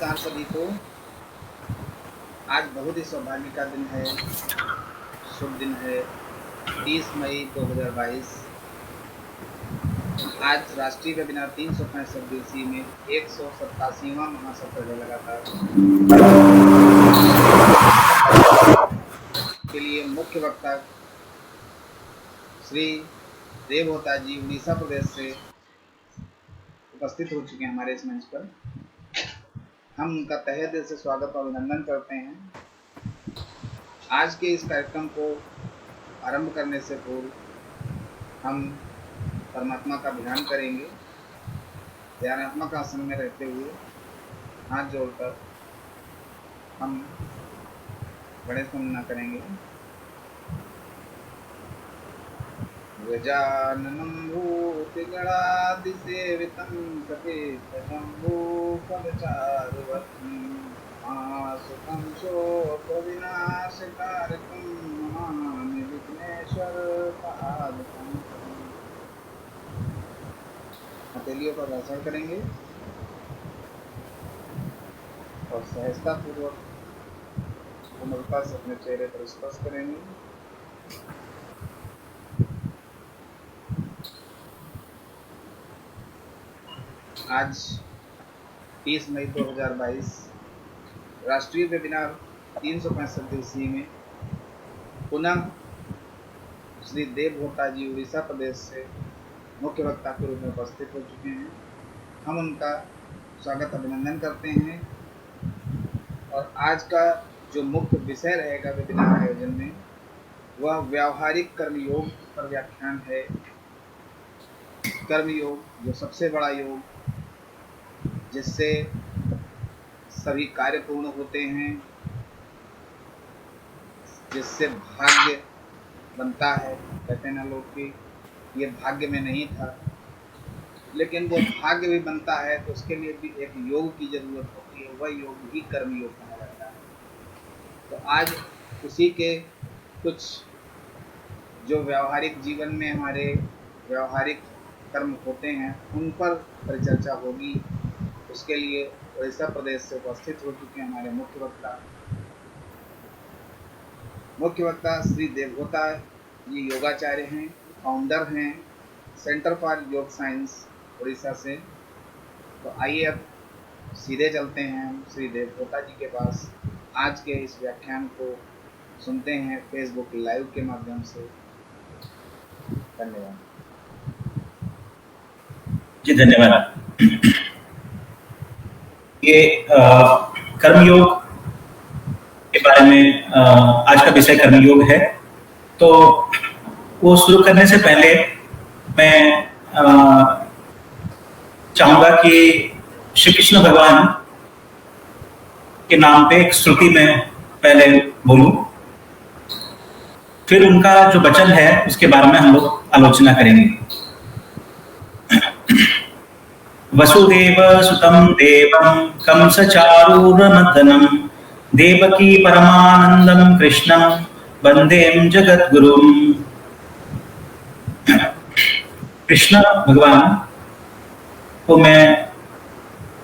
नमस्कार सभी को। आज बहुत ही सौभाग्य का दिन है, शुभ दिन है। 30 मई 2022। आज राष्ट्रीय वेबिनार 365 दिवसीय में 187वां महासत्र है लगातार के लिए मुख्य वक्ता श्री देवहोता जी उड़ीसा प्रदेश से उपस्थित हो चुके हैं हमारे इस मंच पर। हम उनका तहे दिल से स्वागत और अभिनंदन करते हैं। आज के इस कार्यक्रम को आरंभ करने से पूर्व हम परमात्मा का ध्यान करेंगे। ध्यानात्मक आसन में रहते हुए हाथ जोड़कर हम गणेश वंदना करेंगे। गजाननं भूतिगणादिसेवितं कपितजम्बूफलचारुभक्षं महासुखं शोकविनाशकारकं नमामि विघ्नेश्वरपादपङ्कजम्। हथेलियों पर घर्षण करेंगे और सहजतापूर्वक कोमलता से अपने चेहरे पर स्पर्श करेंगे। आज 30 मई 2022 राष्ट्रीय वेबिनार 365 दिवसीय में पुनः श्री देवहोता जी उड़ीसा प्रदेश से मुख्य वक्ता के रूप में उपस्थित हो चुके हैं। हम उनका स्वागत अभिनंदन करते हैं। और आज का जो मुख्य विषय रहेगा वेबिनार आयोजन में वह व्यावहारिक कर्मयोग पर व्याख्यान है। कर्मयोग जो सबसे बड़ा योग जिससे सभी कार्य पूर्ण होते हैं, जिससे भाग्य बनता है। कहते हैं ना लोग कि ये भाग्य में नहीं था, लेकिन वो भाग्य भी बनता है तो उसके लिए भी एक योग की जरूरत होती है। वह योग ही कर्म योग कहा जाता है। तो आज उसी के कुछ जो व्यावहारिक जीवन में हमारे व्यावहारिक कर्म होते हैं उन पर परिचर्चा होगी। उसके लिए उड़ीसा प्रदेश से उपस्थित हो चुके हैं हमारे मुख्य वक्ता श्री देवहोता जी योगाचार्य हैं, फाउंडर हैं सेंटर फॉर योग साइंस उड़ीसा से। तो आइए अब सीधे चलते हैं हम श्री देवहोता जी के पास। आज के इस व्याख्यान को सुनते हैं फेसबुक लाइव के माध्यम से। धन्यवाद जी। धन्यवाद। ये कर्मयोग के बारे में आज का विषय कर्मयोग है। तो वो शुरू करने से पहले मैं चाहूंगा कि श्री कृष्ण भगवान के नाम पे एक श्रुति में पहले बोलूं, फिर उनका जो वचन है उसके बारे में हम लोग आलोचना करेंगे। वसुदेव सुतं देवं कंसचारूरमर्दनं देवकी परमानंदं कृष्णं वंदें जगद्गुरुं। कृष्ण भगवान को मैं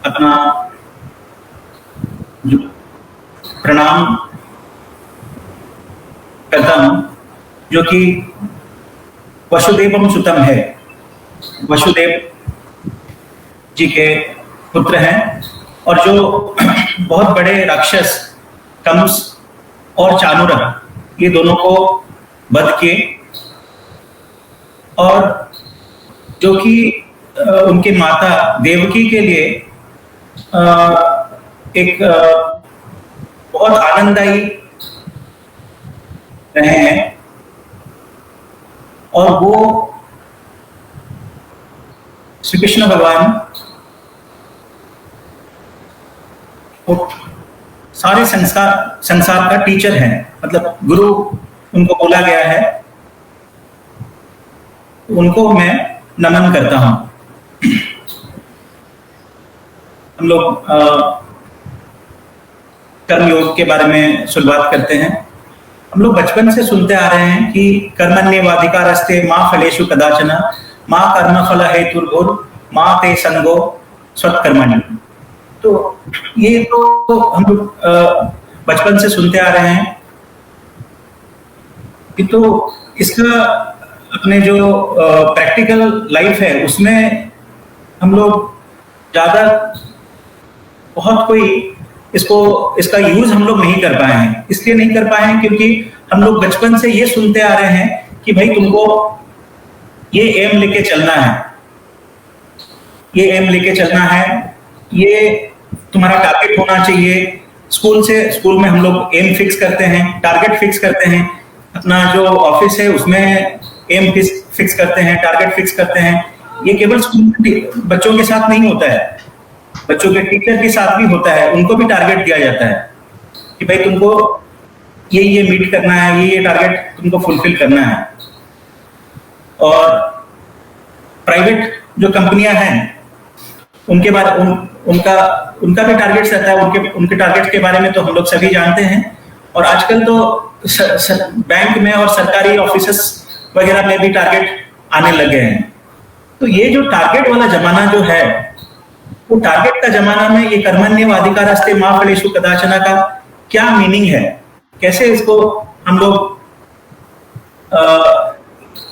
अपना प्रणाम करता हूं, जो कि वसुदेवम सुतम है। वसुदेव जी के पुत्र हैं और जो बहुत बड़े राक्षस कंस और चाणूर ये दोनों को वध किए, और जो कि उनकी माता देवकी के लिए एक बहुत आनंददायी रहे हैं। और वो श्री कृष्ण भगवान सारे संसार का टीचर है, मतलब गुरु उनको बोला गया है। उनको मैं नमन करता हूं। हम लोग कर्मयोग के बारे में शुरुआत करते हैं। हम लोग बचपन से सुनते आ रहे हैं कि कर्मण्येवाधिकारस्ते मा फलेषु कदाचन मा कर्म फल हेतुर्भुर् मा ते संगो स्वत्कर्मणि। तो ये तो हम लोग बचपन से सुनते आ रहे हैं कि तो इसका अपने जो प्रैक्टिकल लाइफ है उसमें हम लोग ज्यादा बहुत कोई इसका यूज हम लोग नहीं कर पाए हैं। इसलिए नहीं कर पाए हैं क्योंकि हम लोग बचपन से ये सुनते आ रहे हैं कि भाई तुमको ये एम लेके चलना है, ये एम लेके चलना है, ये तुम्हारा टारगेट होना चाहिए। स्कूल में हम लोग एम फिक्स करते हैं, टारगेट फिक्स करते हैं, अपना जो ऑफिस है उसमें एम फिक्स करते हैं, टारगेट फिक्स करते हैं। ये केवल स्कूल बच्चों के साथ नहीं होता है, बच्चों के टीचर के साथ भी होता है। उनको भी टारगेट दिया जाता है कि भाई तुमको ये मीट करना है, ये टारगेट तुमको फुलफिल करना है। और प्राइवेट जो कंपनियां हैं उनके बारे उनका भी टारगेट्स रहता है। उनके टारगेट्स के बारे में तो हम लोग सभी जानते हैं। और आजकल तो बैंक में और सरकारी ऑफिसेस वगैरह में भी टारगेट आने लगे हैं। तो ये जो टारगेट वाला जमाना जो है, वो टारगेट का जमाना में ये कर्मण्येवाधिकारस्ते मा फलेषु कदाचन का क्या मीनिंग है, कैसे इसको हम लोग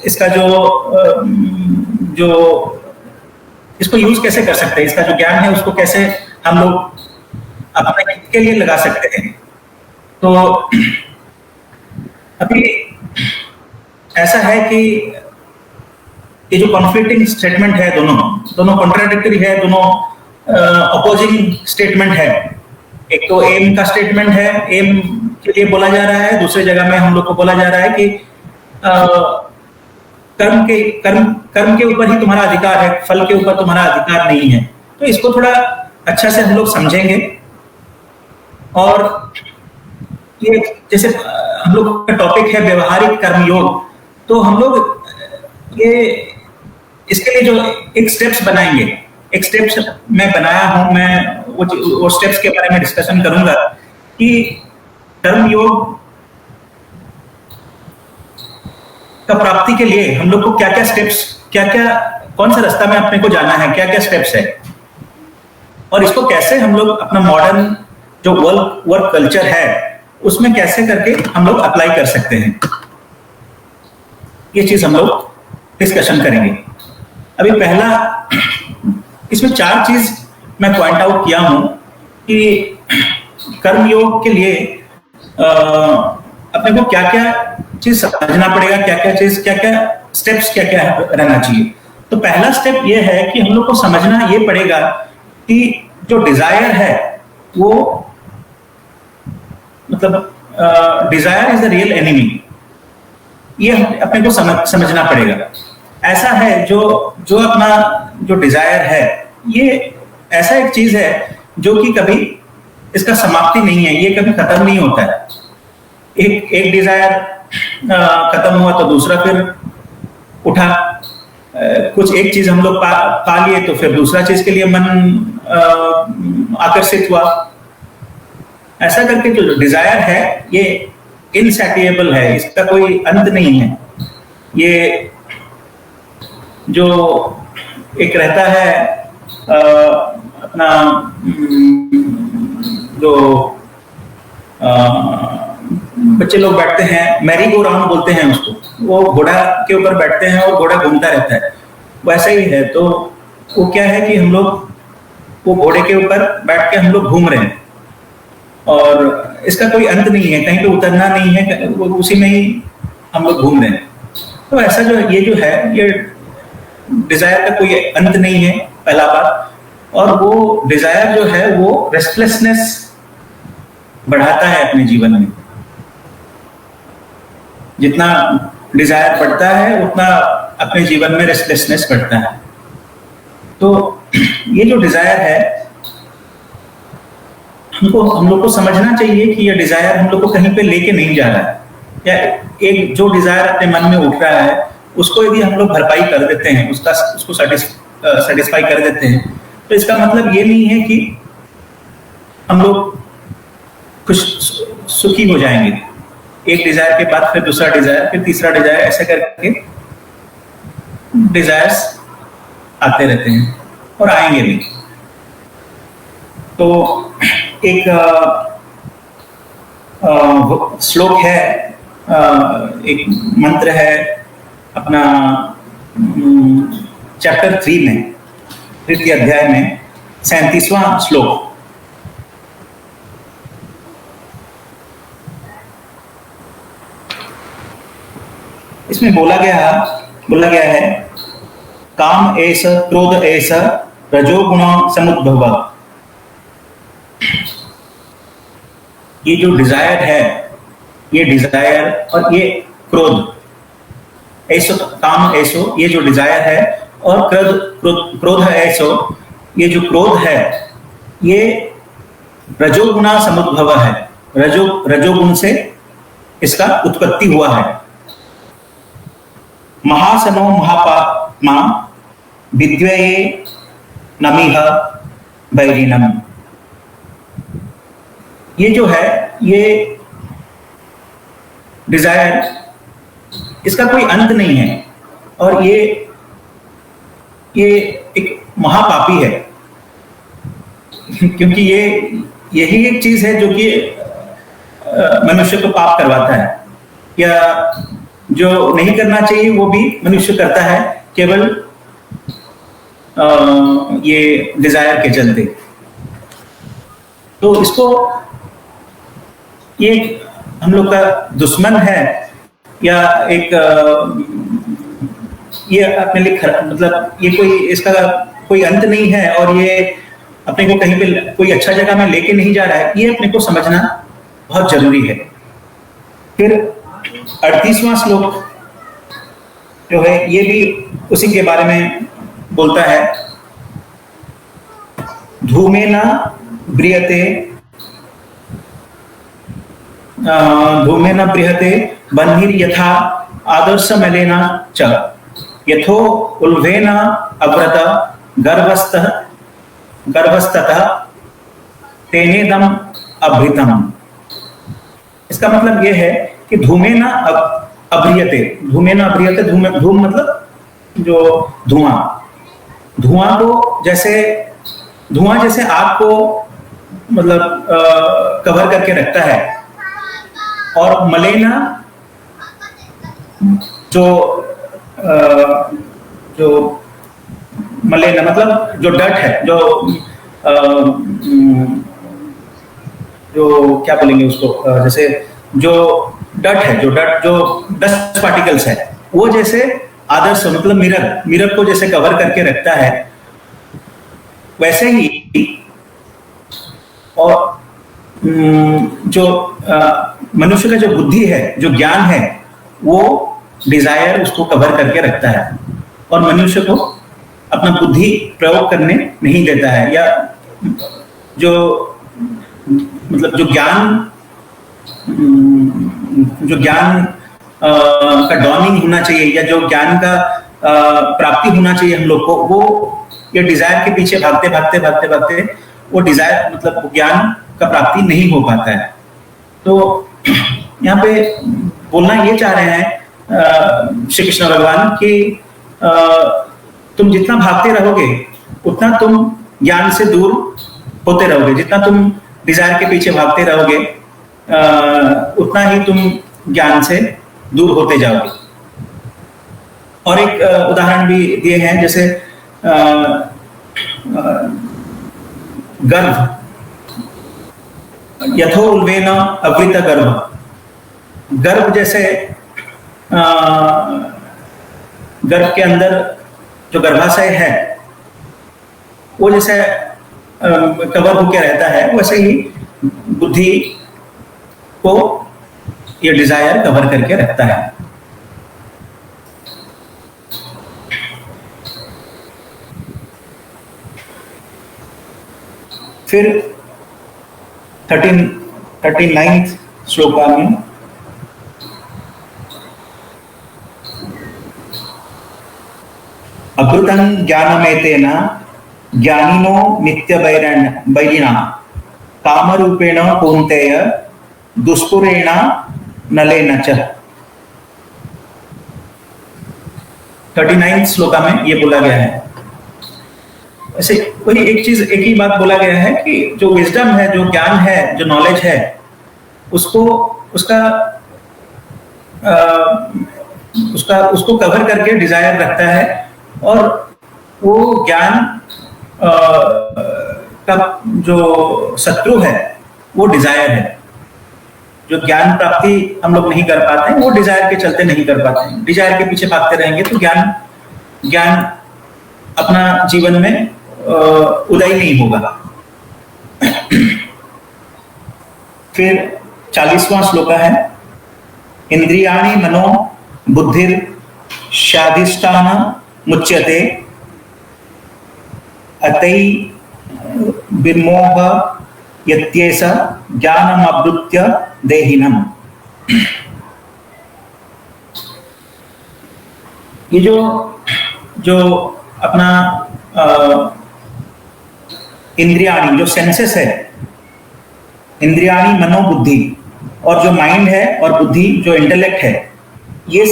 इसका जो इसको यूज कैसे कर सकते हैं, इसका जो ज्ञान है उसको कैसे हम लोग अपने हित के लिए लगा सकते हैं। तो अभी ऐसा है कि ये जो कॉन्फ्लिक्टिंग स्टेटमेंट है, दोनों कॉन्ट्राडिक्टरी है, दोनों अपोजिंग स्टेटमेंट है। एक तो एम का स्टेटमेंट है, एम के लिए बोला जा रहा है, दूसरी जगह में हम लोग को बोला जा रहा है कि कर्म के ऊपर ही तुम्हारा अधिकार है, फल के ऊपर तुम्हारा अधिकार नहीं है। तो इसको थोड़ा अच्छा से हम लोग समझेंगे। और ये जैसे हम लोग का टॉपिक है व्यवहारिक कर्मयोग, तो हम लोग ये इसके लिए जो एक स्टेप्स बनाएंगे, एक स्टेप्स मैं बनाया हूं, मैं वो स्टेप्स के बारे में डिस्कशन करूंगा कि कर्मयोग का प्राप्ति के लिए हम लोग को क्या क्या स्टेप्स, कौन सा रास्ता में अपने को जाना है, क्या क्या स्टेप्स है, और इसको कैसे हम लोग अपना मॉडर्न जो वर्क कल्चर है उसमें कैसे करके हम लोग अप्लाई कर सकते हैं। ये चीज हम लोग डिस्कशन करेंगे। अभी पहला, इसमें 4 चीज मैं पॉइंट आउट किया हूं कि कर्मयोग के लिए अपने को क्या क्या चीज समझना पड़ेगा, क्या क्या स्टेप्स क्या क्या रहना चाहिए। तो पहला स्टेप ये है कि हम लोग को समझना ये पड़ेगा कि जो डिजायर है वो मतलब desire is the real enemy. ये अपने को समझना पड़ेगा। ऐसा है जो अपना जो डिजायर है ये ऐसा एक चीज है जो कि कभी इसका समाप्ति नहीं है, ये कभी खत्म नहीं होता है। एक डिजायर खत्म हुआ तो दूसरा फिर उठा, कुछ एक चीज हम लोग पा लिए तो फिर दूसरा चीज के लिए मन आकर्षित हुआ। ऐसा करके जो डिजायर है ये इनसैटिएबल है, इसका कोई अंत नहीं है। ये जो एक रहता है अपना जो बच्चे लोग बैठते हैं, मैरी गो राउंड बोलते हैं उसको, वो घोड़ा के ऊपर बैठते हैं और घोड़ा घूमता रहता है, वैसा ही है। तो वो क्या है कि हम लोग वो घोड़े के ऊपर बैठ के हम लोग घूम रहे हैं और इसका कोई अंत नहीं है, कहीं पे उतरना नहीं है, वो उसी में ही हम लोग घूम रहे हैं। तो ऐसा जो है ये डिजायर का कोई अंत नहीं है, पहला बात। और वो डिजायर जो है वो रेस्टलेसनेस बढ़ाता है अपने जीवन में। जितना डिजायर बढ़ता है उतना अपने जीवन में रेस्टलेसनेस बढ़ता है। तो ये जो डिजायर है हम लोग को समझना चाहिए कि ये डिजायर हम लोग को कहीं पे लेके नहीं जा रहा है, या एक जो डिजायर अपने मन में उठ रहा है उसको यदि हम लोग भरपाई कर देते हैं, उसको सेटिस्फाई कर देते हैं, तो इसका मतलब ये नहीं है कि हम लोग कुछ सुखी हो जाएंगे। एक डिजायर के बाद फिर दूसरा डिजायर, फिर तीसरा डिजायर, ऐसे करके डिजायर्स आते रहते हैं और आएंगे भी। तो एक श्लोक है, एक मंत्र है अपना चैप्टर 3 में, 3 अध्याय में 37वां श्लोक। इसमें बोला गया है काम एष क्रोध एष रजोगुण समुद्भव। ये जो डिजायर है, ये डिजायर और ये क्रोध, ऐसो काम ऐसो ये जो डिजायर है, और क्रोध ऐसो ये जो क्रोध है, ये रजोगुणा समुद्भव है। रजोगुण से इसका उत्पत्ति हुआ है। महासनो महापात्मा विद्वये नमिह वैरिणम। ये जो है, ये डिजायर, इसका कोई अंत नहीं है, और ये एक महापापी है, क्योंकि यही एक चीज है जो कि मनुष्य को पाप करवाता है, या जो नहीं करना चाहिए वो भी मनुष्य करता है, केवल ये डिजायर के चलते। तो इसको ये हम लोग का दुश्मन है, या एक ये अपने लिए मतलब ये कोई इसका कोई अंत नहीं है, और ये अपने को कहीं पे कोई अच्छा जगह में लेके नहीं जा रहा है, ये अपने को समझना बहुत जरूरी है। फिर 38वां श्लोक जो है, ये भी उसी के बारे में बोलता है। धूमेन बृहते बन्हिर यथा आदर्श मलेना च यथो उल्वेन अव्रत गर्भस्ततः तेनेदम अभृतम। इसका मतलब यह है कि धूमेन अभ्रियते, धूम मतलब जो धुआं को जैसे आग को मतलब कवर करके रखता है, और मलेना जो मलेना मतलब जो डट है, जो क्या बोलेंगे उसको, जैसे जो डस्ट पार्टिकल्स है, वो जैसे आदर्श मतलब मिरर को जैसे कवर करके रखता है, वैसे ही और जो मनुष्य का जो बुद्धि है, जो ज्ञान है, वो डिजायर उसको कवर करके रखता है, और मनुष्य को अपना बुद्धि प्रयोग करने नहीं देता है, या जो मतलब जो ज्ञान का डॉनिंग होना चाहिए, या जो ज्ञान का प्राप्ति होना चाहिए हम लोग को, वो ये डिजायर के पीछे भागते वो डिजायर मतलब ज्ञान का प्राप्ति नहीं हो पाता है। तो यहाँ पे बोलना ये चाह रहे हैं श्री कृष्ण भगवान कि तुम जितना भागते रहोगे उतना तुम ज्ञान से दूर होते रहोगे, जितना तुम डिजायर के पीछे भागते रहोगे उतना ही तुम ज्ञान से दूर होते जाओगे। और एक उदाहरण भी दिए हैं, जैसे गर्भ, यथो उल्वेन अवृत गर्भ जैसे गर्भ के अंदर जो गर्भाशय है वो जैसे कवर होकर रहता है, वैसे ही बुद्धि को ये डिजायर कवर करके रखता है। फिर 39th श्लोका में अभृतं ज्ञानमेतेन ज्ञानिनो नित्य वैरिणा कामरूपेण कौन्तेय दुष्पुरेण नलेन च। 39th श्लोका में ये बोला गया है ऐसे वही एक चीज, एक ही बात बोला गया है कि जो विजडम है, जो ज्ञान है, जो नॉलेज है, उसको उसका उसको कवर करके डिजायर रखता है, और वो ज्ञान का जो शत्रु है वो डिजायर है। जो ज्ञान प्राप्ति हम लोग नहीं कर पाते हैं वो डिजायर के चलते नहीं कर पाते हैं। डिजायर के पीछे भागते रहेंगे तो ज्ञान अपना जीवन में उदय नहीं होगा। फिर 40वां श्लोक है, इंद्रियाणि मनो बुद्धिर शाधिष्ठान मुच्यते अतै विमोह यत्येष ज्ञानमवृत्य देहिनम्। ये जो अपना इंद्रियाणी, जो सेंसेस है, इंद्रियाणी मनो बुद्धि, और जो माइंड है और बुद्धि जो इंटेलेक्ट है, ये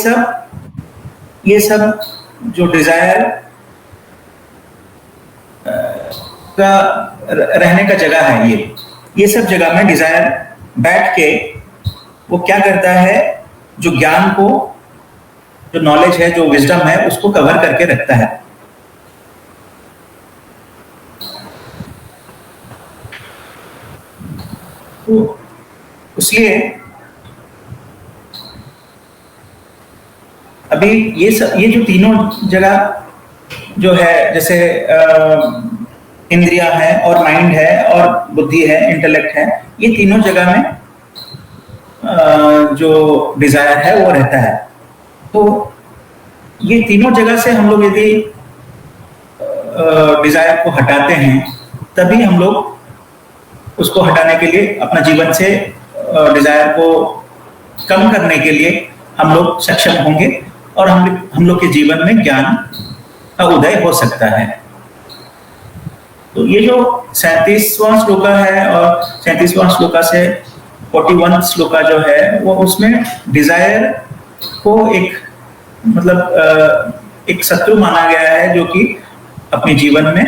सब जो डिजायर का रहने का जगह है, ये सब जगह में डिजायर बैठ के वो क्या करता है, जो ज्ञान को, जो नॉलेज है, जो विजडम है, उसको कवर करके रखता है। तो इसलिए अभी ये जो तीनों जगह जो है, जैसे इंद्रियां है और माइंड है और बुद्धि है, इंटेलेक्ट है, ये तीनों जगह में जो डिजायर है वो रहता है। तो ये तीनों जगह से हम लोग यदि डिजायर को हटाते हैं, तभी हम लोग उसको हटाने के लिए, अपना जीवन से डिजायर को कम करने के लिए हम लोग सक्षम होंगे, और हम लोग के जीवन में ज्ञान का उदय हो सकता है। तो ये जो 37वां श्लोका है, और 37वां श्लोका से 41 श्लोका जो है, वो उसमें डिजायर को एक शत्रु माना गया है, जो कि अपने जीवन में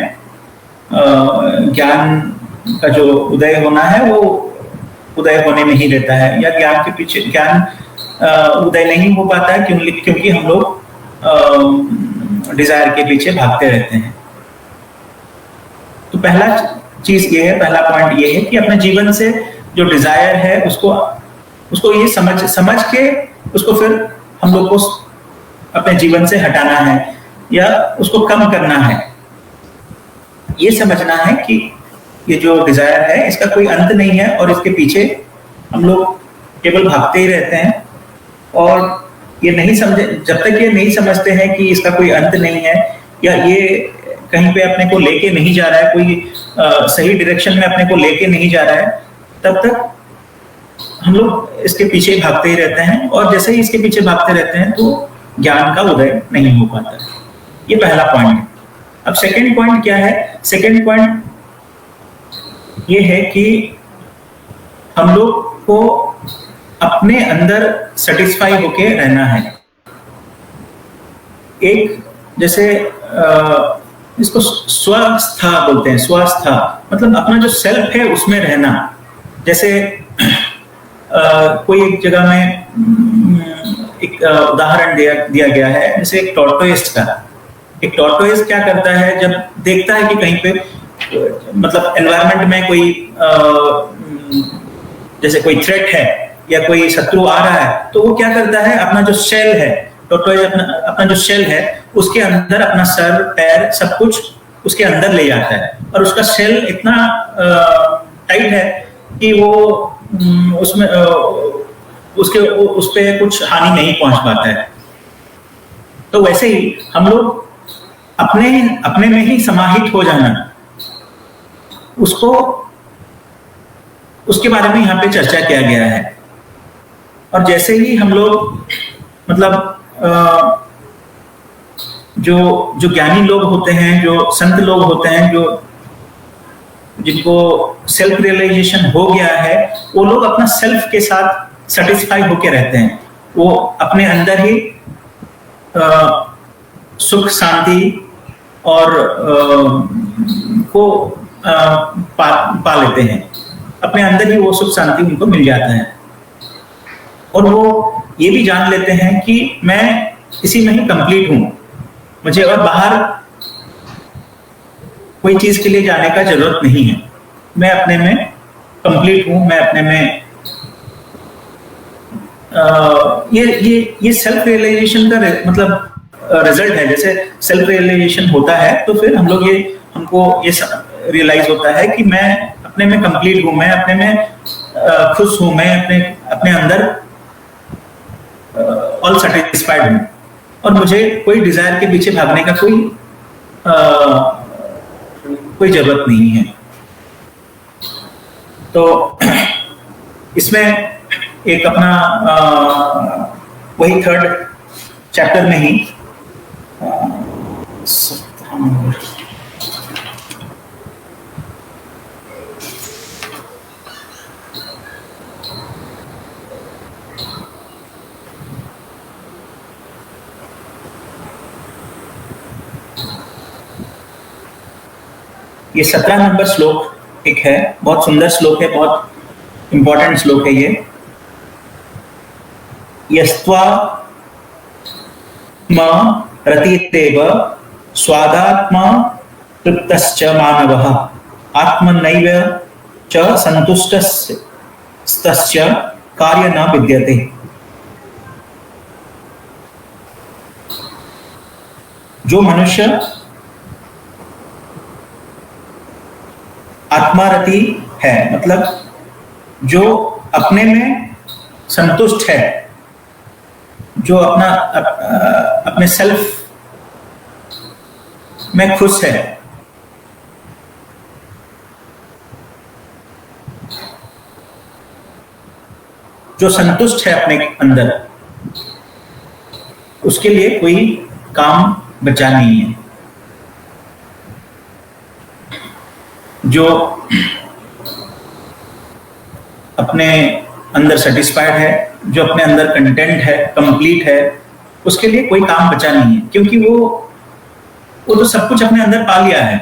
ज्ञान का जो उदय होना है वो उदय होने नहीं देता है, या ज्ञान के पीछे ज्ञान उदय नहीं हो पाता है, क्योंकि हम लोग डिजायर के पीछे भागते रहते हैं। तो पहला चीज ये है, पहला पॉइंट ये है कि अपने जीवन से जो डिजायर है उसको ये समझ के उसको फिर हम लोग को अपने जीवन से हटाना है या उसको कम करना है। ये समझना है कि ये जो डिजायर है इसका कोई अंत नहीं है, और इसके पीछे हम लोग केवल भागते ही रहते हैं, और ये नहीं समझे, जब तक ये नहीं समझते हैं कि इसका कोई अंत नहीं है, या ये कहीं पे अपने को लेके नहीं जा रहा है, कोई सही डायरेक्शन में अपने को लेके नहीं जा रहा है, तब तक हम लोग इसके पीछे भागते ही रहते हैं, और जैसे ही इसके पीछे भागते रहते हैं तो ज्ञान का उदय नहीं हो पाता। ये पहला पॉइंट है। अब सेकंड पॉइंट क्या है? सेकंड पॉइंट ये है कि हम लोग को अपने अंदर सेटिस्फाई होके रहना है। एक जैसे इसको स्वस्था बोलते हैं, स्वस्था मतलब अपना जो सेल्फ है उसमें रहना। जैसे कोई एक जगह में एक उदाहरण दिया गया है, जैसे एक टॉर्टोइस्ट का। एक टॉर्टोइस्ट क्या करता है, जब देखता है कि कहीं पे मतलब एनवायरनमेंट में कोई जैसे कोई थ्रेट है या कोई शत्रु आ रहा है, तो वो क्या करता है, अपना जो शेल है, टॉर्टोइज अपना जो शेल है उसके अंदर अपना सर पैर सब कुछ उसके अंदर ले जाता है, और उसका शेल इतना टाइट है कि वो उसमें उस पे कुछ हानि नहीं पहुंच पाता है। तो वैसे ही हम लोग अपने में ही समाहित हो जाना, उसके बारे में यहाँ पे चर्चा किया गया है। और जैसे ही हम लोग मतलब जो ज्ञानी लोग होते हैं, जो संत लोग होते हैं, जो जिनको सेल्फ रियलाइजेशन हो गया है, वो लोग अपना सेल्फ के साथ सेटिस्फाई होके रहते हैं। वो अपने अंदर ही सुख शांति और को पा लेते हैं, अपने अंदर ही वो सुख शांति उनको मिल जाता है। और वो ये भी जान लेते हैं कि मैं इसी में ही कंप्लीट हूं, मुझे और बाहर कोई चीज के लिए जाने का जरूरत नहीं है, मैं अपने में कंप्लीट हूं, मैं अपने में ये सेल्फ रियलाइजेशन का मतलब रिजल्ट है। जैसे सेल्फ रियलाइजेशन होता है तो फिर हमको ये रियलाइज होता है कि मैं अपने में कंप्लीट हूं, मैं अपने में खुश हूं, मैं अपने अंदर ऑल सेटिस्फाइड हूं, और मुझे कोई डिजायर के पीछे भागने का कोई जरूरत नहीं है। तो इसमें एक अपना वही 3rd चैप्टर में ही ये 17 नंबर श्लोक एक है, बहुत सुंदर श्लोक है, बहुत इंपॉर्टेंट श्लोक है ये। यस्त्वा म रतितेव स्वादात्मा तृप्तश्च मानवः आत्मनैव च संतुष्टस्तस्य कार्य न विद्यते। जो मनुष्य आत्मारति है, मतलब जो अपने में संतुष्ट है, जो अपने सेल्फ में खुश है, जो संतुष्ट है अपने अंदर, उसके लिए कोई काम बचा नहीं है। जो अपने अंदर सेटिस्फाइड है, जो अपने अंदर कंटेंट है, कंप्लीट है, उसके लिए कोई काम बचा नहीं है, क्योंकि वो तो सब कुछ अपने अंदर पा लिया है।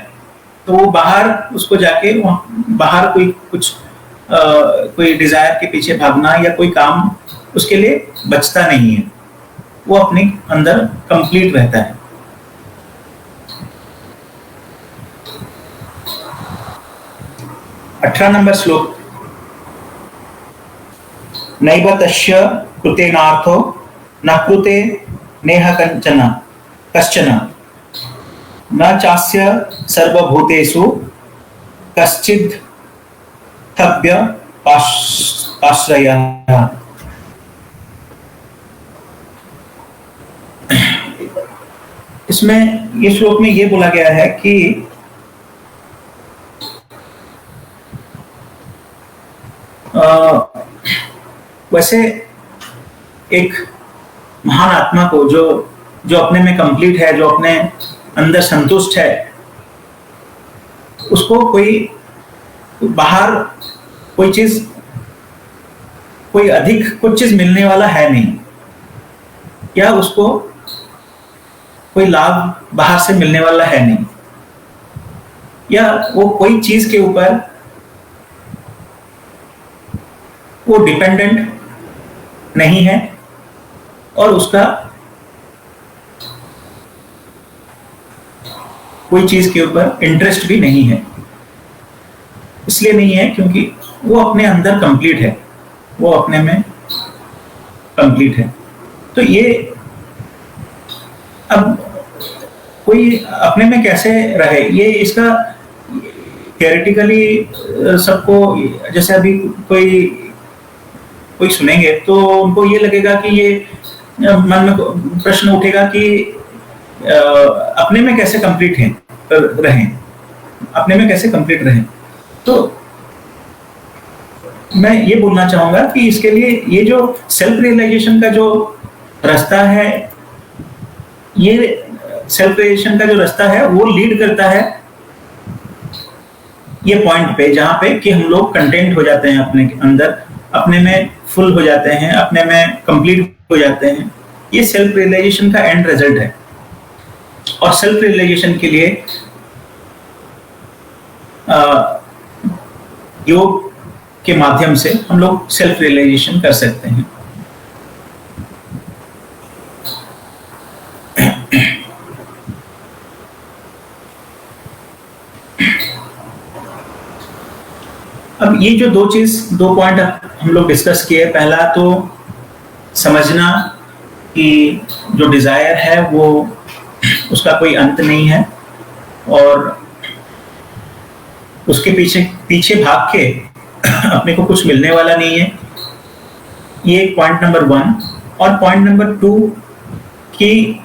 तो वो बाहर उसको जाके बाहर कोई डिजायर के पीछे भागना या कोई काम उसके लिए बचता नहीं है, वो अपने अंदर कंप्लीट रहता है। अठारह नंबर श्लोक, नैव तस्य कृतेनार्थो न कृते नेह कश्चन न चास्य सर्वभूतेषु कश्चिदर्थव्य आश्रयः। इसमें ये श्लोक में ये बोला गया है कि वैसे एक महान आत्मा को जो अपने में कंप्लीट है, जो अपने अंदर संतुष्ट है, उसको कोई बाहर कोई अधिक कुछ चीज मिलने वाला है नहीं, या उसको कोई लाभ बाहर से मिलने वाला है नहीं, या वो कोई चीज के ऊपर वो डिपेंडेंट नहीं है, और उसका कोई चीज के ऊपर इंटरेस्ट भी नहीं है। इसलिए नहीं है क्योंकि वो अपने अंदर कंप्लीट है, वो अपने में कंप्लीट है। तो ये अब कोई अपने में कैसे रहे, ये इसका थियोरेटिकली सबको, जैसे अभी कोई सुनेंगे तो उनको ये लगेगा कि ये मन में प्रश्न उठेगा कि अपने में कैसे कंप्लीट रहें, अपने में कैसे कंप्लीट रहें। तो मैं ये बोलना चाहूंगा कि इसके लिए ये जो सेल्फ रियलाइजेशन का जो रास्ता है, ये सेल्फ रियलाइजेशन का जो रास्ता है वो लीड करता है ये पॉइंट पे, जहां पे कि हम लोग कंटेंट हो जाते हैं अपने अंदर, अपने में फुल हो जाते हैं, अपने में कंप्लीट हो जाते हैं। ये सेल्फ रियलाइजेशन का एंड रिजल्ट है। और सेल्फ रियलाइजेशन के लिए योग के माध्यम से हम लोग सेल्फ रियलाइजेशन कर सकते हैं। अब ये जो दो पॉइंट हम लोग डिस्कस किए, पहला तो समझना कि जो डिजायर है वो उसका कोई अंत नहीं है और उसके पीछे पीछे भाग के अपने को कुछ मिलने वाला नहीं है। ये पॉइंट नंबर 1। और पॉइंट नंबर 2 कि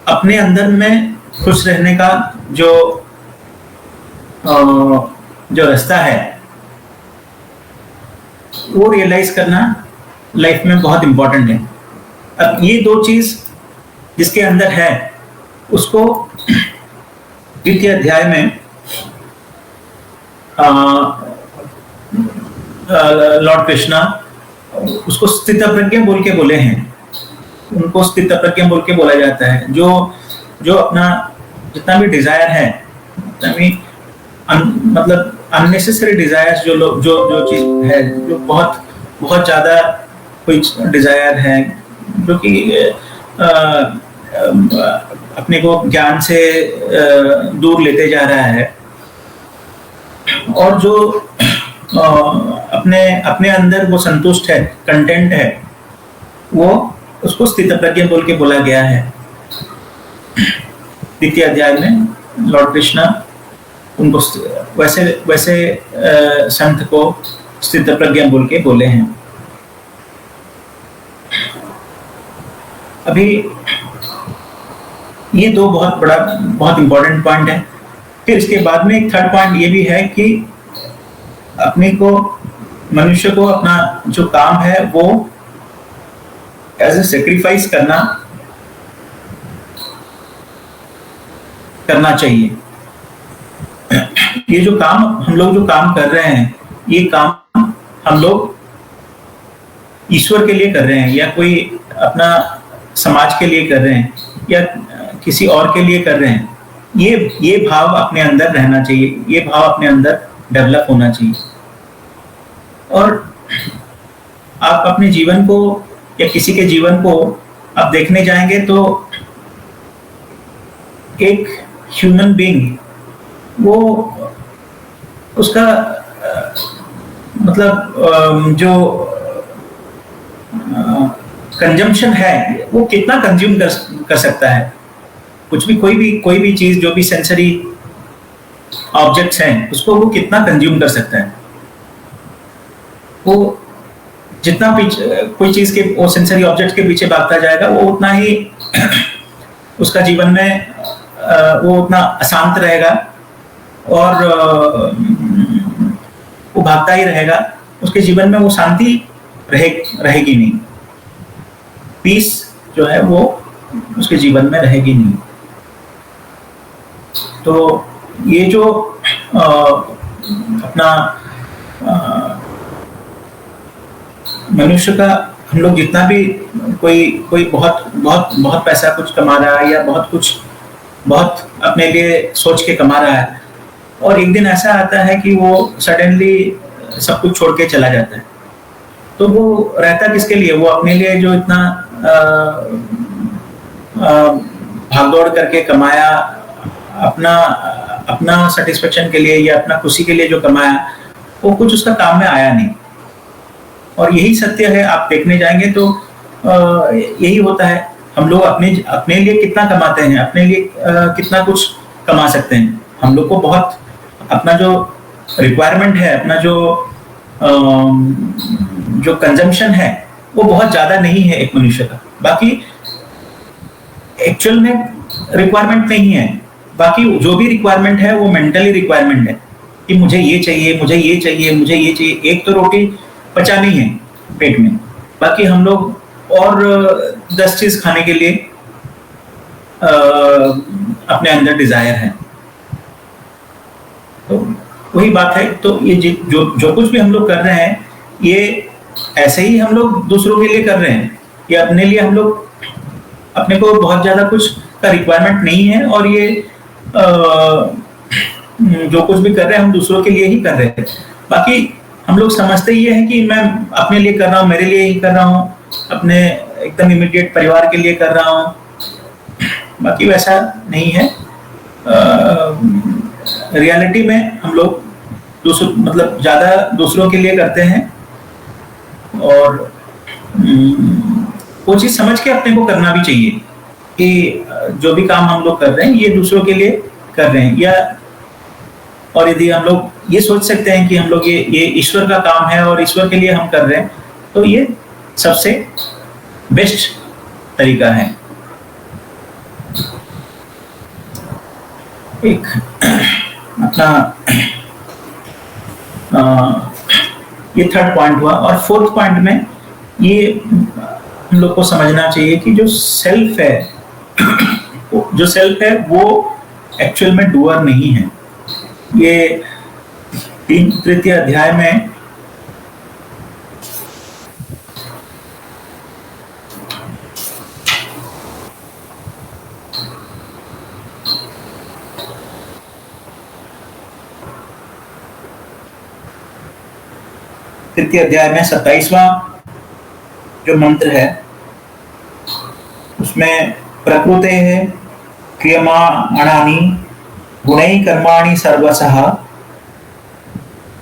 अपने अंदर में खुश रहने का जो रास्ता है वो रियलाइज करना लाइफ में बहुत इंपॉर्टेंट है। अब ये दो चीज जिसके अंदर है उसको द्वितीय अध्याय में लॉर्ड कृष्णा उसको स्थित प्रज्ञा बोल के बोले हैं। उनको स्थित प्रज्ञा बोल के बोला जाता है। जो अपना जितना भी डिजायर है, मतलब अननेसेसरी डिजायर्स जो चीज है, जो बहुत बहुत ज्यादा कोई डिजायर है जो कि अपने को ज्ञान से दूर लेते जा रहा है, और जो अपने अंदर वो संतुष्ट है, कंटेंट है, वो उसको स्थित प्रज्ञा बोल के बोला गया है। द्वितीय अध्याय में लॉर्ड कृष्णा उनको वैसे संत को स्थित प्रज्ञा बोल के बोले हैं। अभी ये दो बहुत इंपॉर्टेंट पॉइंट है। फिर इसके बाद में एक थर्ड पॉइंट ये भी है कि अपने को, मनुष्य को अपना जो काम है वो एज ए सेक्रीफाइस करना चाहिए। ये जो काम हम लोग कर रहे हैं, ये काम हम लोग ईश्वर के लिए कर रहे हैं या कोई अपना समाज के लिए कर रहे हैं या किसी और के लिए कर रहे हैं, ये भाव अपने अंदर रहना चाहिए, ये भाव अपने अंदर डेवलप होना चाहिए। और आप अपने जीवन को या किसी के जीवन को आप देखने जाएंगे तो एक ह्यूमन बीइंग, वो उसका मतलब जो कंजम्पशन है वो कितना कंज्यूम कर सकता है। कुछ भी कोई भी चीज, जो भी सेंसरी ऑब्जेक्ट्स हैं, उसको वो कितना कंज्यूम कर सकता है। वो जितना कोई चीज के वो सेंसरी ऑब्जेक्ट के पीछे भागता जाएगा, वो उतना ही उसका जीवन में वो उतना अशांत रहेगा और वो भागता ही रहेगा। उसके जीवन में वो शांति रहेगी नहीं, पीस जो है वो उसके जीवन में रहेगी नहीं। तो ये जो अपना मनुष्य का, हम लोग जितना भी कोई बहुत पैसा कुछ कमा रहा है या बहुत अपने लिए सोच के कमा रहा है, और एक दिन ऐसा आता है कि वो सडनली सब कुछ छोड़ के चला जाता है, तो वो रहता किसके लिए? वो अपने लिए जो इतना भागदौड़ करके कमाया, अपना सेटिस्फेक्शन के लिए या अपना खुशी के लिए जो कमाया, वो कुछ उसका काम में आया नहीं। और यही सत्य है, आप देखने जाएंगे तो यही होता है। हम लोग अपने लिए कितना कमाते हैं, अपने लिए कितना कुछ कमा सकते हैं। हम लोग को बहुत अपना जो रिक्वायरमेंट है, अपना जो कंजम्पशन है, वो बहुत ज्यादा नहीं है एक मनुष्य का। बाकी एक्चुअल में रिक्वायरमेंट नहीं है। बाकी जो भी रिक्वायरमेंट है वो मेंटली रिक्वायरमेंट है कि मुझे ये चाहिए, मुझे ये चाहिए, मुझे ये चाहिए। एक तो रोटी पचानी है पेट में, बाकी हम लोग और 10 चीज खाने के लिए अपने अंदर डिजायर है। तो वही बात है। तो ये जो कुछ भी हम लोग कर रहे हैं, ये ऐसे ही हम लोग दूसरों के लिए कर रहे हैं, या अपने लिए हम लोग अपने को बहुत ज्यादा कुछ का रिक्वायरमेंट नहीं है, और ये जो कुछ भी कर रहे हैं हम दूसरों के लिए ही कर रहे हैं। बाकी हम लोग समझते ये है कि मैं अपने लिए कर रहा हूँ, मेरे लिए ही कर रहा हूँ, अपने एकदम इमीडिएट परिवार के लिए कर रहा हूँ, बाकी वैसा नहीं है। रियलिटी में हम लोग दूसरों मतलब ज्यादा दूसरों के लिए करते हैं, और वो चीज समझ के अपने को करना भी चाहिए कि जो भी काम हम लोग कर रहे हैं ये दूसरों के लिए कर रहे हैं। या और यदि हम लोग ये सोच सकते हैं कि हम लोग ये ईश्वर का काम है और ईश्वर के लिए हम कर रहे हैं, तो ये सबसे बेस्ट तरीका है। एक अपना ये थर्ड पॉइंट हुआ, और फोर्थ पॉइंट में ये हम लोग को समझना चाहिए कि जो सेल्फ है वो एक्चुअल में डूअर नहीं है। ये तृतीय अध्याय में तृतीय अध्याय में 27वां जो मंत्र है उसमें प्रकृते है क्रियमाणानि गुणै कर्माणि सर्वशः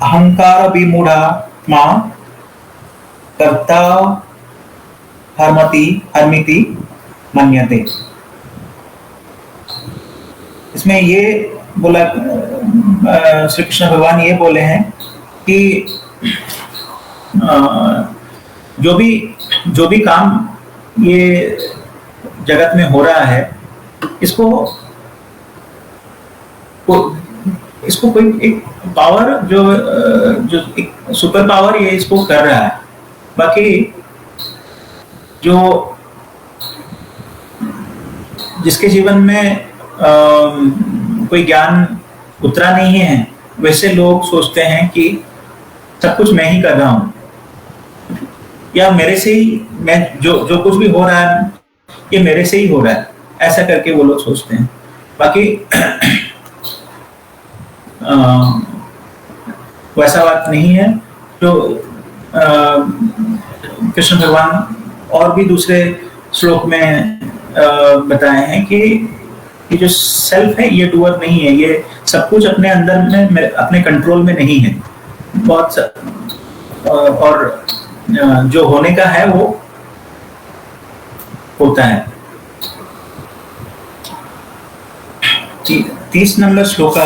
अहंकार विमूढ़ात्मा कर्ता हर्मिति मन्यते। इसमें ये बोला श्री कृष्ण भगवान ये बोले हैं कि जो भी काम ये जगत में हो रहा है इसको कोई एक पावर जो एक सुपर पावर ये इसको कर रहा है। बाकी जो जिसके जीवन में कोई ज्ञान उतरा नहीं है वैसे लोग सोचते हैं कि सब कुछ मैं ही कर रहा हूं, या मेरे से ही मैं जो कुछ भी हो रहा है ये मेरे से ही हो रहा है, ऐसा करके वो लोग सोचते हैं। बाकी वैसा बात नहीं है। जो कृष्ण भगवान और भी दूसरे श्लोक में बताए हैं कि ये जो सेल्फ है ये डूअर नहीं है, ये सब कुछ अपने अंदर में अपने कंट्रोल में नहीं है। बहुत और जो होने का है वो होता है। 30 नंबर श्लोक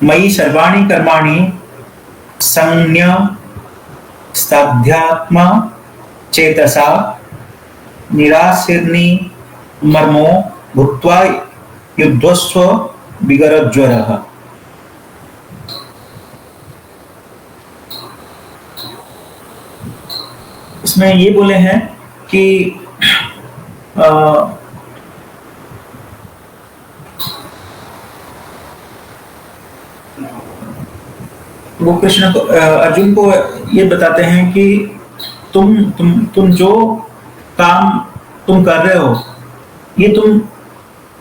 मयि सर्वाणि कर्माणि संन्यस्ताध्यात्मा चेतसा निराशीर्नि मर्मो भूत्वा युद्धस्व विगरज्वरः। इसमें ये बोले हैं कि वो कृष्ण को अर्जुन को ये बताते हैं कि तुम जो काम तुम कर रहे हो ये तुम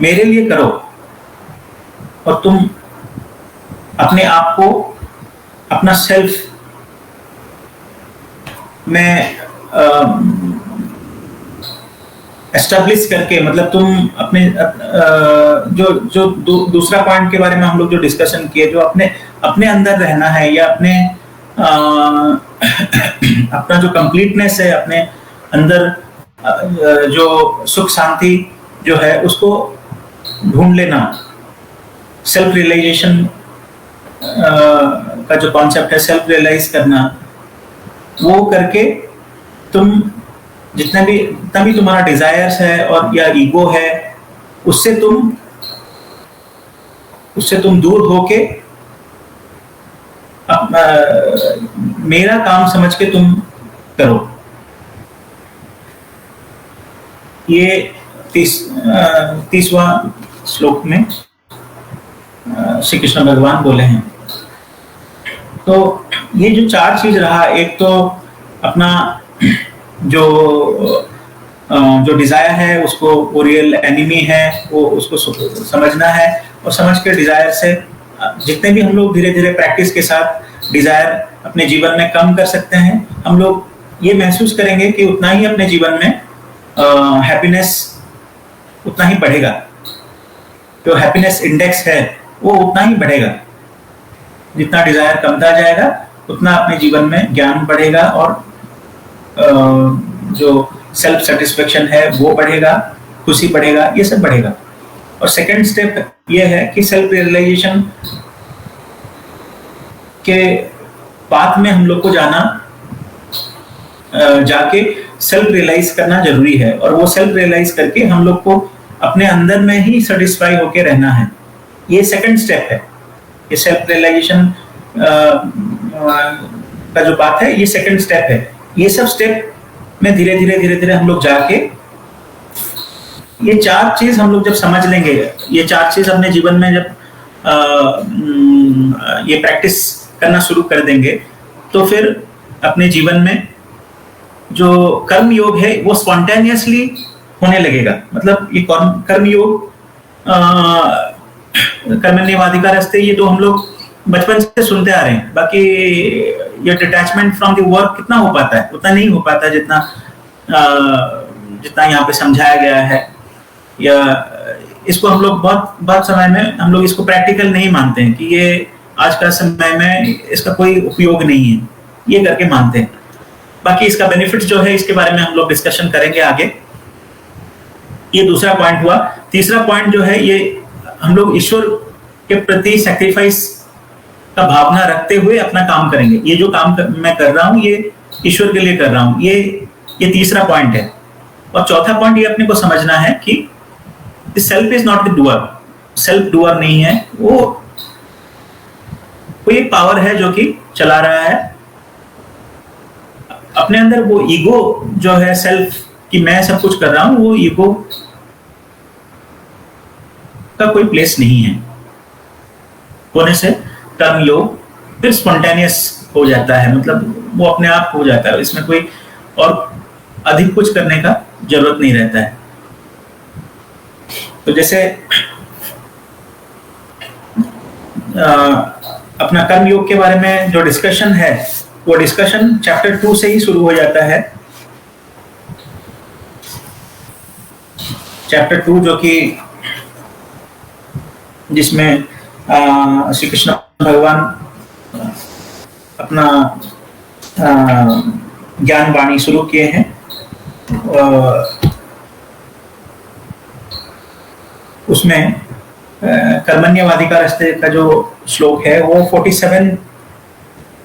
मेरे लिए करो, और तुम अपने आप को अपना सेल्फ में एस्टेब्लिश करके, मतलब तुम अपने जो दूसरा पॉइंट के बारे में हम लोग जो डिस्कशन किए, जो अपने अंदर रहना है, या अपने अपना जो कंप्लीटनेस है, अपने अंदर जो सुख शांति जो है उसको ढूंढ लेना। सेल्फ रियलाइजेशन का जो कॉन्सेप्ट है, सेल्फ रियलाइज करना, वो करके तुम जितना भी तुम्हारा डिजायर्स है और या ईगो है उससे तुम दूर होके मेरा काम समझ के तुम करो। ये 30वां श्लोक में श्री कृष्ण भगवान बोले हैं। तो ये जो चार चीज रहा, एक तो अपना जो जो डिजायर है उसको वो रियल एनिमी है, वो उसको समझना है, और समझ के डिजायर से जितने भी हम लोग धीरे धीरे प्रैक्टिस के साथ डिजायर अपने जीवन में कम कर सकते हैं, हम लोग ये महसूस करेंगे कि उतना ही अपने जीवन में हैप्पीनेस उतना ही बढ़ेगा। जो हैप्पीनेस इंडेक्स है वो उतना ही बढ़ेगा। जितना डिजायर कमता जाएगा उतना अपने जीवन में ज्ञान बढ़ेगा, और जो सेल्फ सेटिस्फेक्शन है वो बढ़ेगा, खुशी बढ़ेगा, ये सब बढ़ेगा। और सेकंड स्टेप ये है कि सेल्फ रियलाइजेशन के पाथ में हम लोग को जाना, जाके सेल्फ रियलाइज करना जरूरी है, और वो सेल्फ रियलाइज करके हम लोग को अपने अंदर में ही सेटिस्फाई होके रहना है। ये सेकंड स्टेप है। ये सेल्फ रियलाइजेशन का जो बात है ये सेकंड स्टेप है। ये सब स्टेप में धीरे धीरे हम लोग जाके ये चार चीज हम लोग जब समझ लेंगे, ये चार चीज अपने जीवन में जब ये प्रैक्टिस करना शुरू कर देंगे, तो फिर अपने जीवन में जो कर्म योग है वो स्पॉन्टेनियसली होने लगेगा। मतलब ये कर्म योग, कर्मण्येवाधिकारस्ते, ये तो हम लोग बचपन से सुनते आ रहे हैं। बाकी ये डिटैचमेंट फ्रॉम द वर्क कितना हो पाता है, उतना नहीं हो पाता जितना जितना यहाँ पे समझाया गया है। या इसको हम लोग बहुत समय में हम लोग इसको प्रैक्टिकल नहीं मानते हैं कि ये आज का समय में इसका कोई उपयोग नहीं है, ये करके मानते हैं। बाकी इसका बेनिफिट जो है इसके बारे में हम लोग डिस्कशन करेंगे आगे। ये दूसरा पॉइंट हुआ। तीसरा पॉइंट जो है, ये हम लोग ईश्वर के प्रति सैक्रिफाइस का भावना रखते हुए अपना काम करेंगे। ये जो काम मैं कर रहा हूँ ये ईश्वर के लिए कर रहा हूँ, ये तीसरा पॉइंट है। और चौथा पॉइंट ये अपने को समझना है कि self is not the doer, self doer नहीं है, वो कोई एक पावर है जो कि चला रहा है। अपने अंदर वो ईगो जो है, सेल्फ कि मैं सब कुछ कर रहा हूं, वो ईगो का कोई प्लेस नहीं है। होने से कर्म योग फिर स्पॉन्टेनियस हो जाता है, मतलब वो अपने आप हो जाता है, इसमें कोई और अधिक कुछ करने का जरूरत नहीं रहता है। तो जैसे अपना कर्म योग के बारे में जो डिस्कशन है, वो डिस्कशन चैप्टर 2 से ही शुरू हो जाता है। चैप्टर 2 जो कि जिसमें श्री कृष्ण भगवान अपना ज्ञान वाणी शुरू किए हैं। उसमें कर्मण्येवाधिकारस्ते का जो श्लोक है वो 47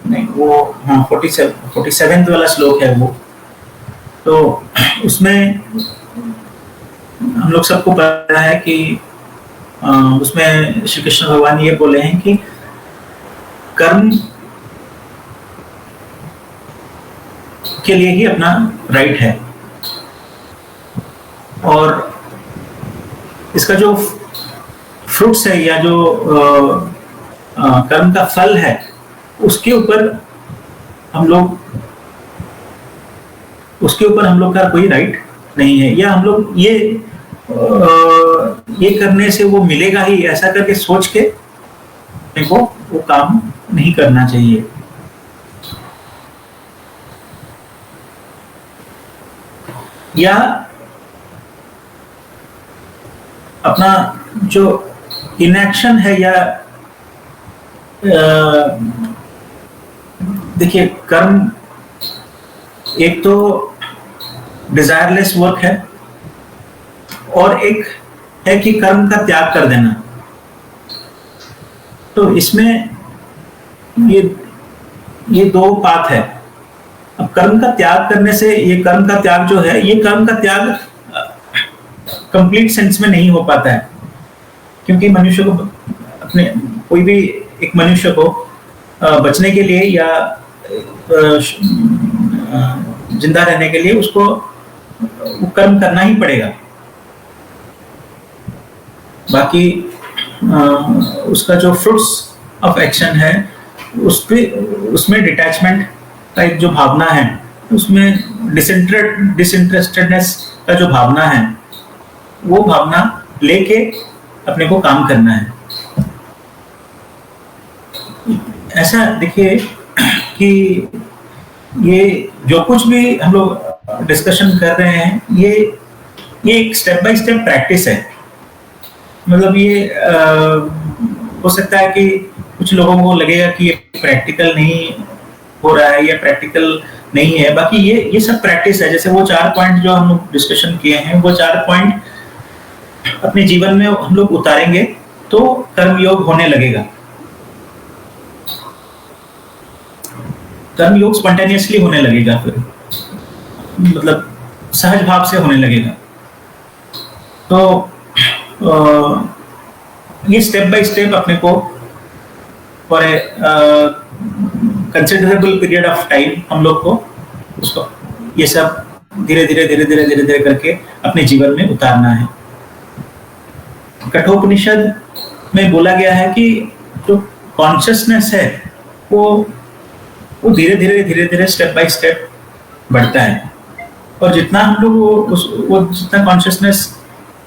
नहीं, वो 47 वाला श्लोक है वो। तो उसमें हम लोग सबको पता है कि उसमें श्री कृष्ण भगवान ये बोले हैं कि कर्म के लिए ही अपना राइट है, और इसका जो फ्रूट्स है या जो कर्म का फल है उसके ऊपर हम लोग का कोई राइट नहीं है, या हम लोग ये करने से वो मिलेगा ही ऐसा करके सोच के अपने को वो काम नहीं करना चाहिए। या अपना जो इनएक्शन है, या देखिए कर्म एक तो डिजायरलेस वर्क है, और एक है कि कर्म का त्याग कर देना। तो इसमें ये दो पाथ है। अब कर्म का त्याग करने से, ये कर्म का त्याग जो है, ये कर्म का त्याग कंप्लीट सेंस में नहीं हो पाता है, क्योंकि मनुष्य को अपने कोई भी एक मनुष्य को बचने के लिए या जिंदा रहने के लिए उसको कर्म करना ही पड़ेगा। बाकी उसका जो फ्रूट्स ऑफ एक्शन है उसमें डिटैचमेंट का एक जो भावना है उसमें डिसइंटरेस्टेडनेस का जो भावना है, वो भावना लेके अपने को काम करना है। ऐसा देखिए कि ये जो कुछ भी हम लोग डिस्कशन कर रहे हैं, ये एक स्टेप बाय स्टेप प्रैक्टिस है। मतलब ये हो सकता है कि कुछ लोगों को लगेगा कि ये प्रैक्टिकल नहीं हो रहा है या प्रैक्टिकल नहीं है, बाकी ये सब प्रैक्टिस है। जैसे वो 4 पॉइंट जो हम लोग डिस्कशन किए हैं, वो 4 पॉइंट अपने जीवन में हम लोग उतारेंगे तो कर्मयोग होने लगेगा। कर्मयोग स्पॉन्टेनियसली होने लगेगा, फिर मतलब सहज भाव से होने लगेगा। तो ये स्टेप बाय स्टेप अपने को for a considerable period of time हम लोग को उसको ये सब धीरे धीरे करके अपने जीवन में उतारना है। कठोपनिषद में बोला गया है कि जो कॉन्शियसनेस है वो धीरे धीरे स्टेप बाय स्टेप बढ़ता है, और जितना हम लोग वो जितना कॉन्शियसनेस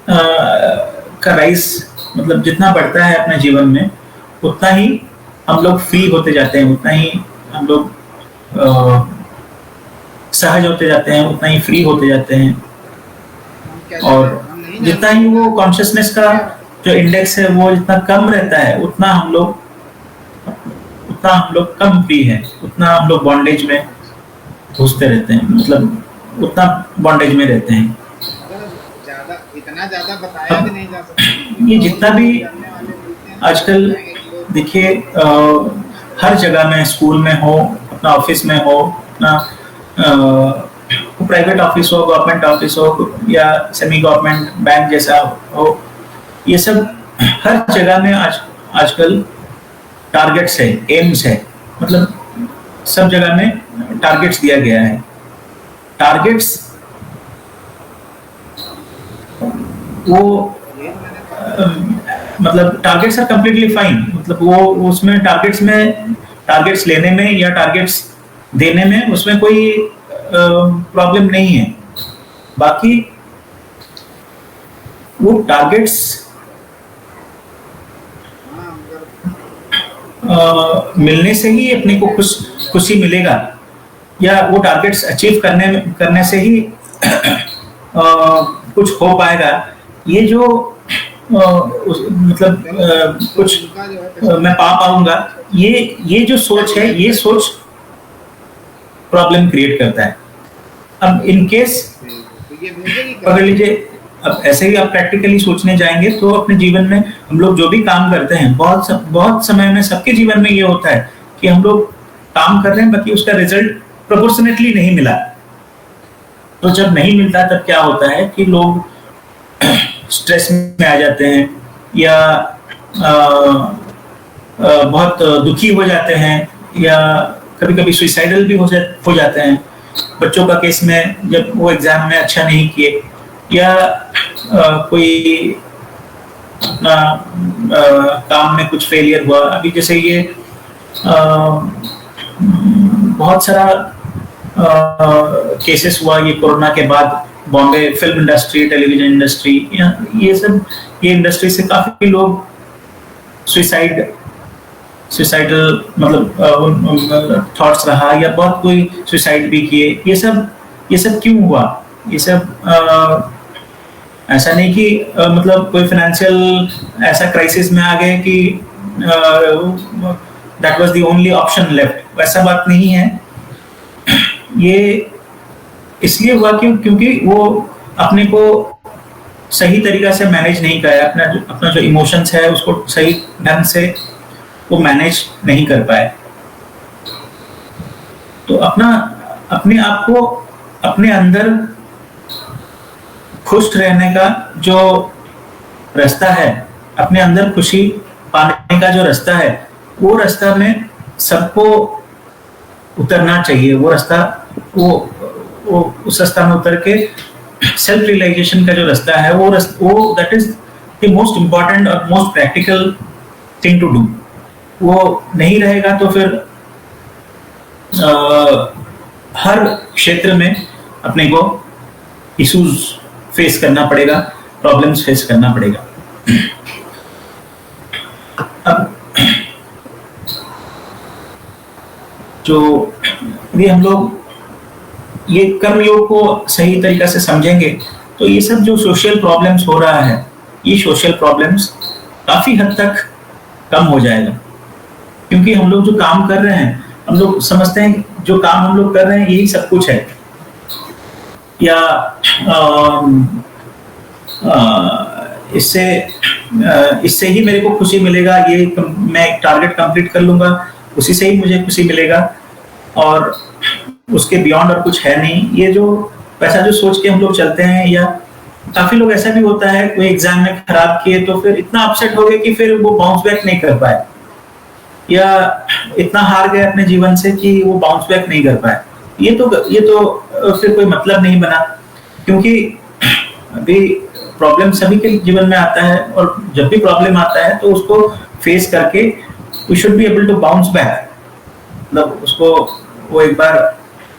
का राइज मतलब जितना बढ़ता है अपने जीवन में, उतना ही हम लोग फ्री होते जाते हैं, उतना ही हम लोग सहज होते जाते हैं, उतना ही फ्री होते जाते हैं। और जितना ही वो कॉन्शियसनेस का जो इंडेक्स है वो जितना कम रहता है, उतना हम लोग कम फ्री है, उतना हम लोग बॉन्डेज में घुसते रहते हैं, मतलब उतना बॉन्डेज में रहते हैं। इतना ज्यादा बताया भी नहीं जा सकता। ये जितना भी आजकल देखिए हर जगह में, स्कूल में हो, अपना ऑफिस में हो, अपना प्राइवेट ऑफिस हो, गवर्नमेंट ऑफिस हो या सेमी गवर्नमेंट बैंक जैसा हो, ये सब हर जगह में आजकल टारगेट्स है, एम्स है, मतलब सब जगह में टारगेट्स दिया गया है। टारगेट्स वो मतलब टारगेट्स आर कम्प्लीटली फाइन, मतलब वो उसमें टारगेट्स लेने में या टारगेट्स देने में उसमें कोई प्रॉब्लम नहीं है। बाकी वो टारगेट्स मिलने से ही अपने को खुशी मिलेगा, या वो टारगेट्स अचीव करने से ही कुछ हो पाएगा। ये जो मतलब कुछ मैं पा पाऊंगा, ये जो सोच है, ये सोच प्रॉब्लम क्रिएट करता है। अब इन केस पकड़ लीजिए, अब ऐसे ही आप प्रैक्टिकली सोचने जाएंगे तो अपने जीवन में हम लोग जो भी काम करते हैं, बहुत समय में सबके जीवन में ये होता है कि हम लोग काम कर रहे हैं, बाकी उसका रिजल्ट प्रोपोर्शनेटली नहीं मिला। तो जब नहीं मिलता तब क्या होता है कि लोग स्ट्रेस में आ जाते हैं, या बहुत दुखी हो जाते हैं, या कभी कभी सुइसाइडल भी हो जाते हैं। बच्चों का केस में, जब वो एग्जाम में अच्छा नहीं किए, या कोई अपना काम में कुछ फेलियर हुआ। अभी जैसे ये बहुत सारा केसेस हुआ ये कोरोना के बाद, Bombay film industry, television industry, ये इंडस्ट्री से काफी लोग सुसाइडल मतलब थॉट्स रहा, या बहुत कोई सुसाइड भी किए। ये सब क्यों हुआ? ये सब ऐसा नहीं कि मतलब कोई फाइनेंशियल ऐसा क्राइसिस में आ गए कि that was the only option left, वैसा बात नहीं है। ये इसलिए हुआ क्योंकि वो अपने को सही तरीका से मैनेज नहीं किया, अपना जो इमोशंस है उसको सही ढंग से वो मैनेज नहीं कर पाए। तो अपने आप को अपने अंदर खुश रहने का जो रास्ता है, अपने अंदर खुशी पाने का जो रास्ता है, वो रास्ता में सबको उतरना चाहिए। वो रास्ता वो उस रास्ता में उतर के सेल्फ रियलाइजेशन का जो रास्ता है, वो that is the most important और most practical thing to do. वो नहीं रहेगा तो फिर हर क्षेत्र में अपने को इश्यूज फेस करना पड़ेगा, प्रॉब्लम्स फेस करना पड़ेगा। अब जो यदि हम लोग ये कर्मयोग को सही तरीका से समझेंगे तो ये सब जो सोशल प्रॉब्लम्स हो रहा है, ये सोशल प्रॉब्लम्स काफी हद तक कम हो जाएगा। क्योंकि हम लोग जो काम कर रहे हैं, हम लोग समझते हैं कि जो काम हम लोग कर रहे हैं यही सब कुछ है, या इससे ही मेरे को खुशी मिलेगा, ये मैं एक टारगेट कंप्लीट कर लूंगा, उसी से ही मुझे खुशी मिलेगा, और उसके बियॉन्ड और कुछ है नहीं। ये जो वैसा जो सोच के हम लोग चलते हैं, या काफी लोग ऐसा भी होता है कोई एग्जाम में खराब किए तो फिर इतना अपसेट हो गए कि फिर वो बाउंस बैक नहीं कर पाए, या इतना हार गए अपने जीवन से कि वो बाउंस बैक नहीं कर पाए। ये तो फिर कोई मतलब नहीं बना, क्योंकि अभी प्रॉब्लम सभी के जीवन में आता है, और जब भी प्रॉब्लम आता है तो उसको फेस करके we should be able to bounce back. मतलब उसको वो एक बार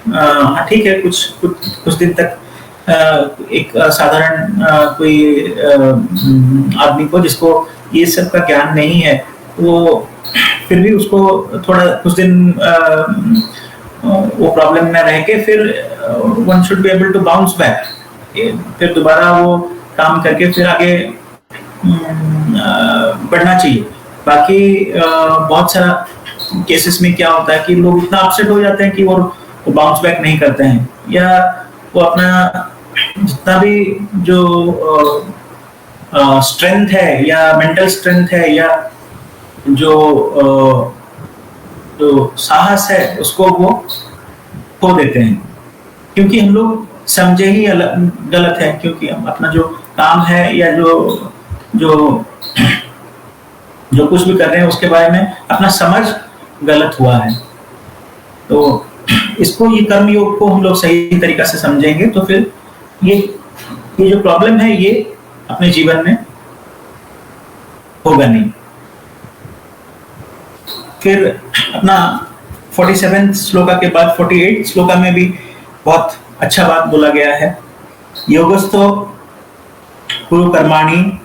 हाँ ठीक है, कुछ दिन तक एक साधारण कोई आदमी को जिसको ये सब का ज्ञान नहीं है, वो फिर भी उसको थोड़ा कुछ दिन वो प्रॉब्लम में रह के फिर one should be able to bounce back, फिर दोबारा वो काम करके फिर आगे बढ़ना चाहिए। बाकी बहुत सारा केसेस में क्या होता है कि लोग इतना अपसेट हो जाते हैं कि वो बाउंस बैक नहीं करते हैं, या वो अपना जितना भी जो स्ट्रेंथ है या मेंटल स्ट्रेंथ है या जो साहस है उसको वो खो देते हैं, क्योंकि हम लोग समझे ही गलत है। क्योंकि हम अपना जो काम है या जो कुछ भी कर रहे हैं उसके बारे में अपना समझ गलत हुआ है। तो इसको, ये कर्म योग को हम लोग सही तरीका से समझेंगे तो फिर ये जो प्रॉब्लम है ये अपने जीवन में होगा नहीं। फिर अपना 47 श्लोका के बाद 48 श्लोका में भी बहुत अच्छा बात बोला गया है। योगस्थो कुरु कर्माणि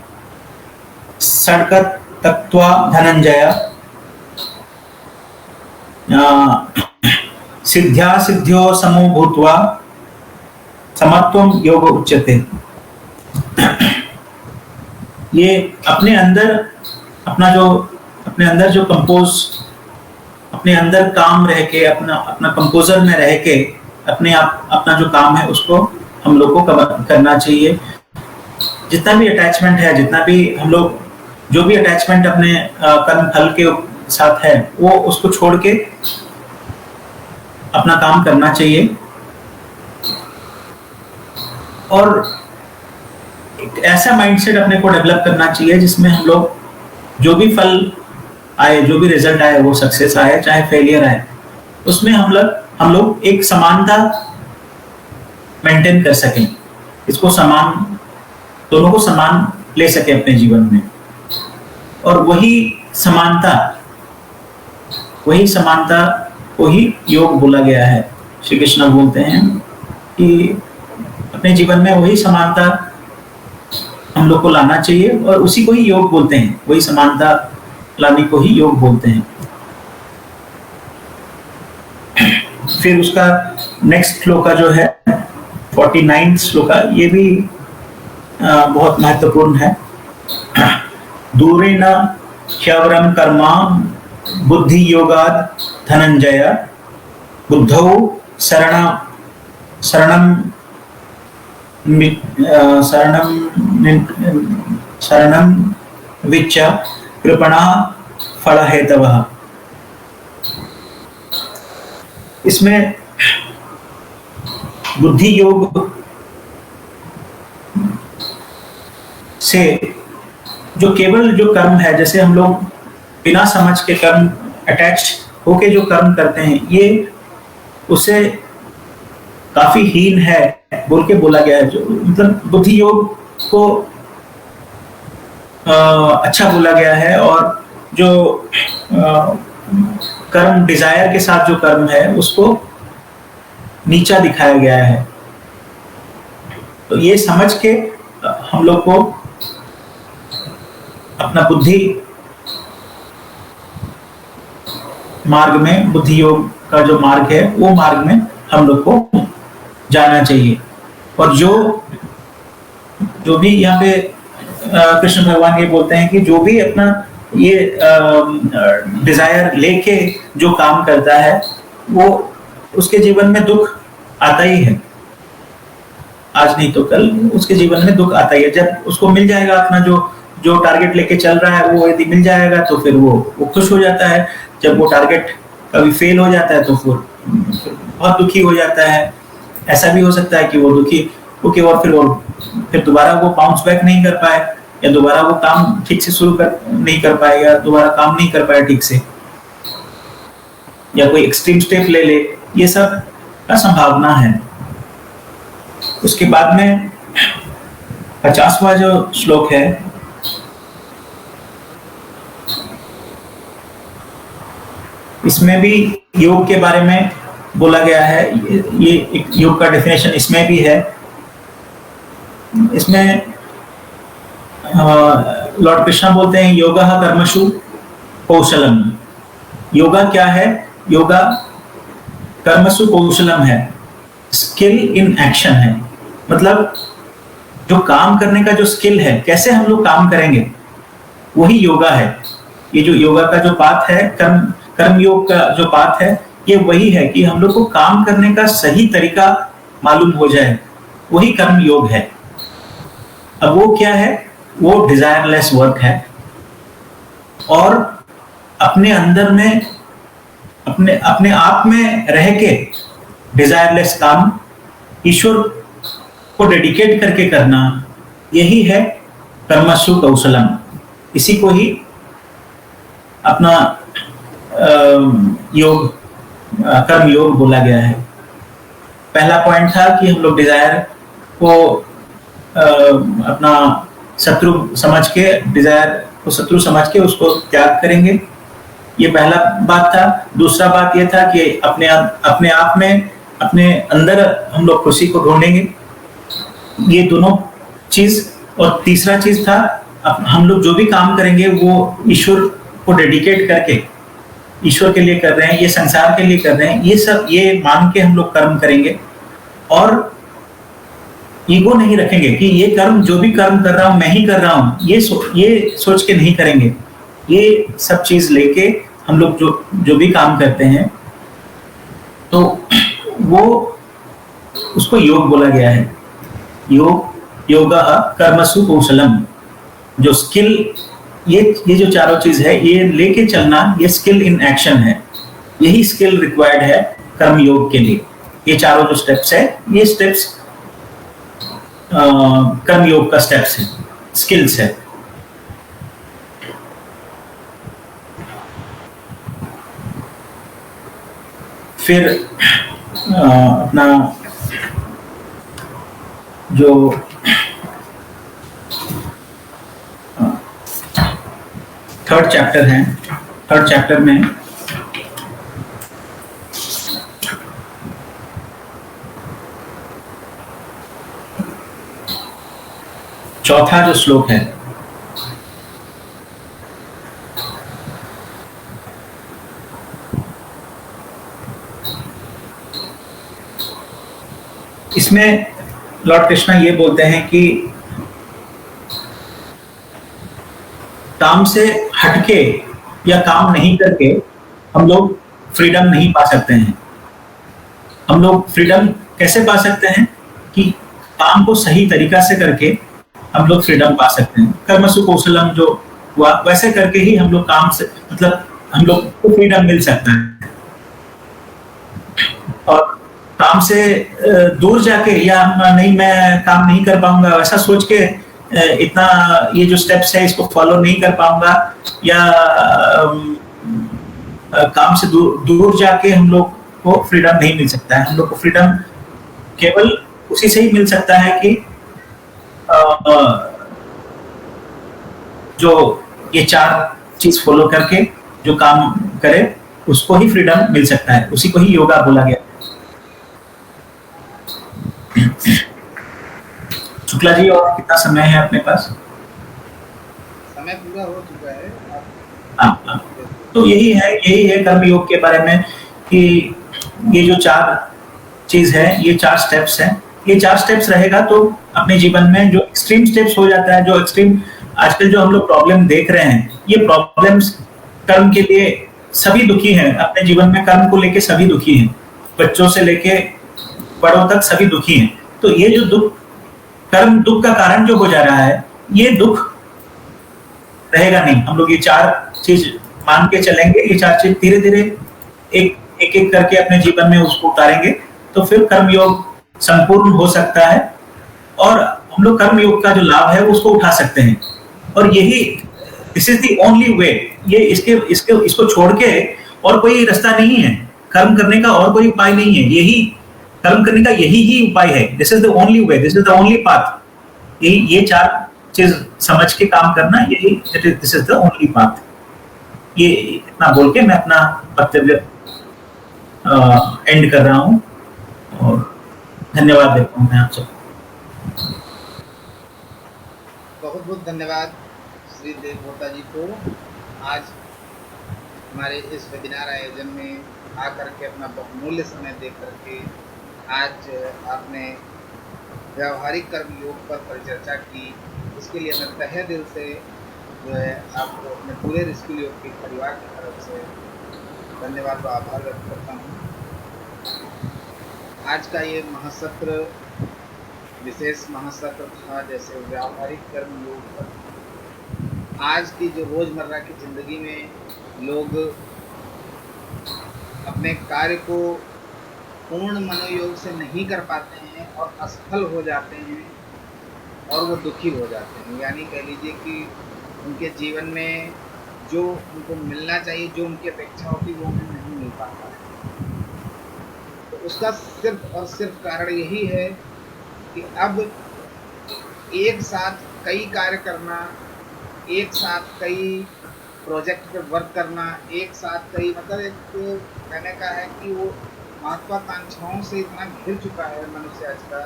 सड़कत तत्वा धनंजय सिद्ध्या सिद्ध्यो समो भूत्वा समत्वम योग उच्यते। ये अपने अंदर जो कंपोज, अपने अंदर काम रह के, अपना कंपोजर में रह के अपना जो काम है उसको हम लोग को करना चाहिए। जितना भी अटैचमेंट है, जितना भी हम लोग जो भी अटैचमेंट अपने कर्म फल के साथ है, वो उसको छोड़ के अपना काम करना चाहिए। और एक ऐसा माइंडसेट अपने को डेवलप करना चाहिए जिसमें हम लोग जो भी फल आए, जो भी रिजल्ट आए, वो सक्सेस आए चाहे फेलियर आए, उसमें हम लोग एक समानता मेंटेन कर सकें, इसको दोनों को समान ले सके अपने जीवन में। और वही समानता को ही योग बोला गया है। श्री कृष्ण बोलते हैं कि अपने जीवन में वही समानता हम लोग को लाना चाहिए, और उसी को ही योग बोलते हैं, वही समानता लाने को ही योग बोलते हैं। फिर उसका नेक्स्ट श्लोका जो है 49 श्लोका, ये भी बहुत महत्वपूर्ण है। दूरेण ह्यवरम कर्मा बुद्धि योगाद धनंजय बुद्धौ शरणम विच्च कृपणा फल हेतवः। इसमें बुद्धि योग से जो कर्म है, जैसे हम लोग बिना समझ के कर्म, अटैच होके जो कर्म करते हैं, ये उससे काफी हीन है बोल के बोला गया है। जो मतलब बुद्धि योग को अच्छा बोला गया है, और जो कर्म डिजायर के साथ जो कर्म है उसको नीचा दिखाया गया है। तो ये समझ के हम लोग को अपना बुद्धि मार्ग में, बुद्धि योग का जो मार्ग है वो मार्ग में हम लोग को जाना चाहिए। और जो भी यहाँ पे कृष्ण भगवान ये बोलते हैं कि जो भी अपना ये डिजायर लेके जो काम करता है वो उसके जीवन में दुख आता ही है, आज नहीं तो कल उसके जीवन में दुख आता ही है। जब उसको मिल जाएगा अपना जो टारगेट लेके चल रहा है वो यदि मिल जाएगा तो फिर वो खुश हो जाता है। जब वो टारगेट कभी फेल हो जाता है तो फिर बहुत दुखी हो जाता है। ऐसा भी हो सकता है कि वो दुखी होके और फिर दोबारा वो बाउंस बैक नहीं कर पाए, या दोबारा वो काम ठीक से शुरू नहीं कर पाए, या दोबारा काम नहीं कर पाए ठीक से, या कोई एक्सट्रीम स्टेप ले ले, ये सब का संभावना है। उसके बाद में 50वां जो श्लोक है, इसमें भी योग के बारे में बोला गया है। ये एक योग का डेफिनेशन इसमें भी है। इसमें लॉर्ड कृष्णा बोलते हैं योगा कर्मसु कौशलम। योगा क्या है? योगा कर्मसु कौशलम है, स्किल इन एक्शन है। मतलब जो काम करने का जो स्किल है, कैसे हम लोग काम करेंगे, वही योगा है। ये जो योगा का जो पाथ है, कर्म योग का जो पाथ है, ये वही है कि हम लोग को काम करने का सही तरीका मालूम हो जाए, वही कर्म योग है। अब वो क्या है? वो डिजायरलेस वर्क है, और अपने अंदर में अपने आप में रह के डिजायरलेस काम ईश्वर को डेडिकेट करके करना, यही है कर्मसु कौशलम। इसी को ही अपना योग, कर्म योग बोला गया है। पहला पॉइंट था कि हम लोग डिजायर को अपना शत्रु समझ के, डिजायर को शत्रु समझ के उसको त्याग करेंगे, ये पहला बात था। दूसरा बात ये था कि अपने आप में, अपने अंदर हम लोग खुशी को ढूंढेंगे, ये दोनों चीज। और तीसरा चीज था हम लोग जो भी काम करेंगे वो ईश्वर को डेडिकेट करके ईश्वर के लिए कर रहे हैं, ये संसार के लिए कर रहे हैं, ये सब ये मान के हम लोग कर्म करेंगे। और ईगो नहीं रखेंगे कि ये कर्म, जो भी कर्म कर रहा हूं मैं ही कर रहा हूं, ये सोच के नहीं करेंगे। ये सब चीज लेके हम लोग जो भी काम करते हैं, तो वो उसको योग बोला गया है। योगा कर्मसु कौशलम, जो स्किल, ये जो चारों चीज है, ये लेके चलना, ये स्किल इन एक्शन है। यही स्किल रिक्वायर्ड है कर्म योग के लिए। ये चारों जो स्टेप्स है, ये स्टेप्स कर्म योग का स्टेप्स है, स्किल्स है। फिर अपना जो थर्ड चैप्टर है, थर्ड चैप्टर में चौथा जो श्लोक है, इसमें लॉर्ड कृष्णा ये बोलते हैं कि काम से हटके या काम नहीं करके हम लोग फ्रीडम नहीं पा सकते हैं। हम लोग फ्रीडम कैसे पा सकते हैं? कि काम को सही तरीका से करके हम लोग फ्रीडम पा सकते हैं। कर्मसु कौशलम जो हुआ, वैसे करके ही हम लोग काम से, मतलब हम लोग को फ्रीडम मिल सकता है। और काम से दूर जाके, या नहीं मैं काम नहीं कर पाऊंगा वैसा सोच के, इतना ये जो स्टेप्स है इसको फॉलो नहीं कर पाऊंगा, या काम से दूर जाके हम लोग को फ्रीडम नहीं मिल सकता है। हम लोग को फ्रीडम केवल उसी से ही मिल सकता है कि जो ये चार चीज फॉलो करके जो काम करे उसको ही फ्रीडम मिल सकता है। उसी को ही योगा बोला गया। शुक्ला जी, और कितना समय है अपने पास? समय पूरा हो चुका है, आप हाँ, हाँ। देखिए। तो यही है कर्मयोग के बारे में कि ये जो 4 चीज़ है, ये 4 स्टेप्स हैं। ये 4 स्टेप्स रहेगा तो अपने जीवन में जो एक्सट्रीम स्टेप्स हो जाता है, जो एक्सट्रीम आजकल जो हम लोग प्रॉब्लम देख रहे हैं, ये प्रॉब्लम्स कर्म के लिए सभी दुखी हैं। अपने जीवन में कर्म को लेके सभी दुखी हैं। बच्चों से लेके बड़ों तक सभी दुखी हैं। तो ये जो कर्म दुख का कारण जो हो जा रहा है, ये दुख रहेगा नहीं। हम लोग ये 4 चीज मान के चलेंगे, ये 4 चीज धीरे धीरे एक एक करके अपने जीवन में उसको उतारेंगे, तो फिर कर्मयोग संपूर्ण हो सकता है और हम लोग कर्मयोग का जो लाभ है उसको उठा सकते हैं। और यही this is the only way. ये इसको छोड़ के और कोई रास्ता नहीं है। कर्म करने का और कोई उपाय नहीं है। यही कर्म करने का यही ही उपाय है। This is the only way, this is the only path. ये 4 चीज समझ के काम करना, यही this is the only path. ये इतना बोल के मैं अपना वक्तव्य एंड कर रहा हूँ और धन्यवाद देता हूँ मैं आप सबको। बहुत बहुत धन्यवाद श्री देवभोता जी को, आज हमारे इस वेबिनार आयोजन में आकर के अपना बहुमूल्य समय दे करके आज आपने व्यावहारिक कर्म योग पर परिचर्चा की। इसके लिए मैं तहे दिल से जो है आपको अपने पूरे रिस्किल योग के परिवार की तरफ से धन्यवाद व आभार व्यक्त करता हूँ। आज का ये महासत्र विशेष महासत्र था, जैसे व्यावहारिक कर्म योग पर। आज की जो रोजमर्रा की जिंदगी में लोग अपने कार्य को पूर्ण मनोयोग से नहीं कर पाते हैं और असफल हो जाते हैं और वो दुखी हो जाते हैं। यानी कह लीजिए कि उनके जीवन में जो उनको मिलना चाहिए, जो उनकी अपेक्षा होती, वो उन्हें नहीं मिल पाता है। तो उसका सिर्फ और सिर्फ कारण यही है कि अब एक साथ कई कार्य करना, एक साथ कई प्रोजेक्ट पे वर्क करना, एक साथ कई मतलब एक कहने का है कि वो महत्वाकांक्षाओं से इतना घिर चुका है मनुष्य आज का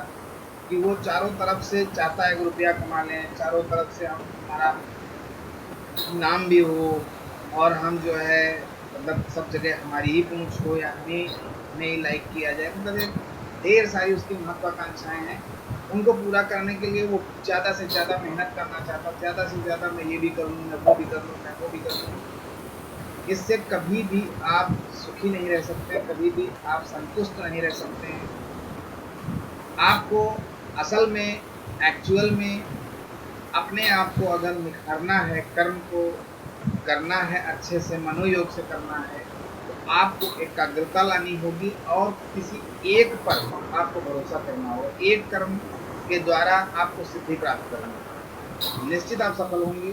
कि वो चारों तरफ से चाहता है कि रुपया कमा लें, चारों तरफ से हम हमारा नाम भी हो और हम जो है मतलब सब जगह हमारी ही पहुंच हो या हमें ही लाइक किया जाए। मतलब एक ढेर सारी उसकी महत्वाकांक्षाएं हैं। उनको पूरा करने के लिए वो ज़्यादा से ज़्यादा मेहनत करना चाहता, ज़्यादा से ज़्यादा मैं ये भी कर लूँ, मैं वो भी कर लूँ, मैं वो भी कर लूँ। इससे कभी भी आप सुखी नहीं रह सकते, कभी भी आप संतुष्ट नहीं रह सकते हैं। आपको असल में एक्चुअल में अपने आप को अगर निखारना है, कर्म को करना है, अच्छे से मनोयोग से करना है, तो आपको एकाग्रता लानी होगी और किसी एक पर आपको भरोसा करना होगा। एक कर्म के द्वारा आपको सिद्धि प्राप्त करनी है, निश्चित आप सफल होंगे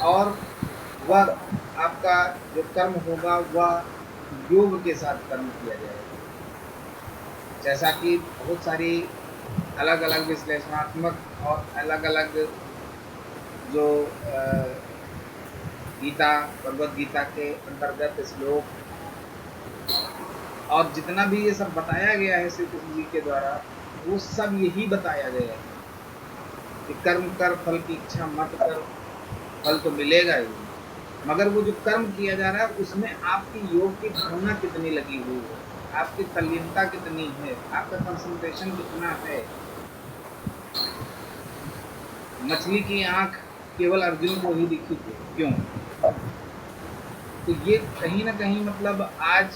और वह आपका जो कर्म होगा वह योग के साथ कर्म किया जाएगा। जैसा कि बहुत सारी अलग अलग विश्लेषणात्मक और अलग अलग जो गीता, भगवद गीता के अंतर्गत श्लोक और जितना भी ये सब बताया गया है श्री कृष्ण जी के द्वारा, वो सब यही बताया गया है कि कर्म कर, फल की इच्छा मत कर, फल तो मिलेगा ही। मगर वो जो कर्म किया जा रहा है उसमें आपकी योग की भावना कितनी लगी हुई है, आपकी तल्लीनता कितनी है, आपका कंसंट्रेशन कितना है। मछली की आंख केवल अर्जुन को ही दिखी थी, क्यों? तो ये कहीं ना कहीं मतलब आज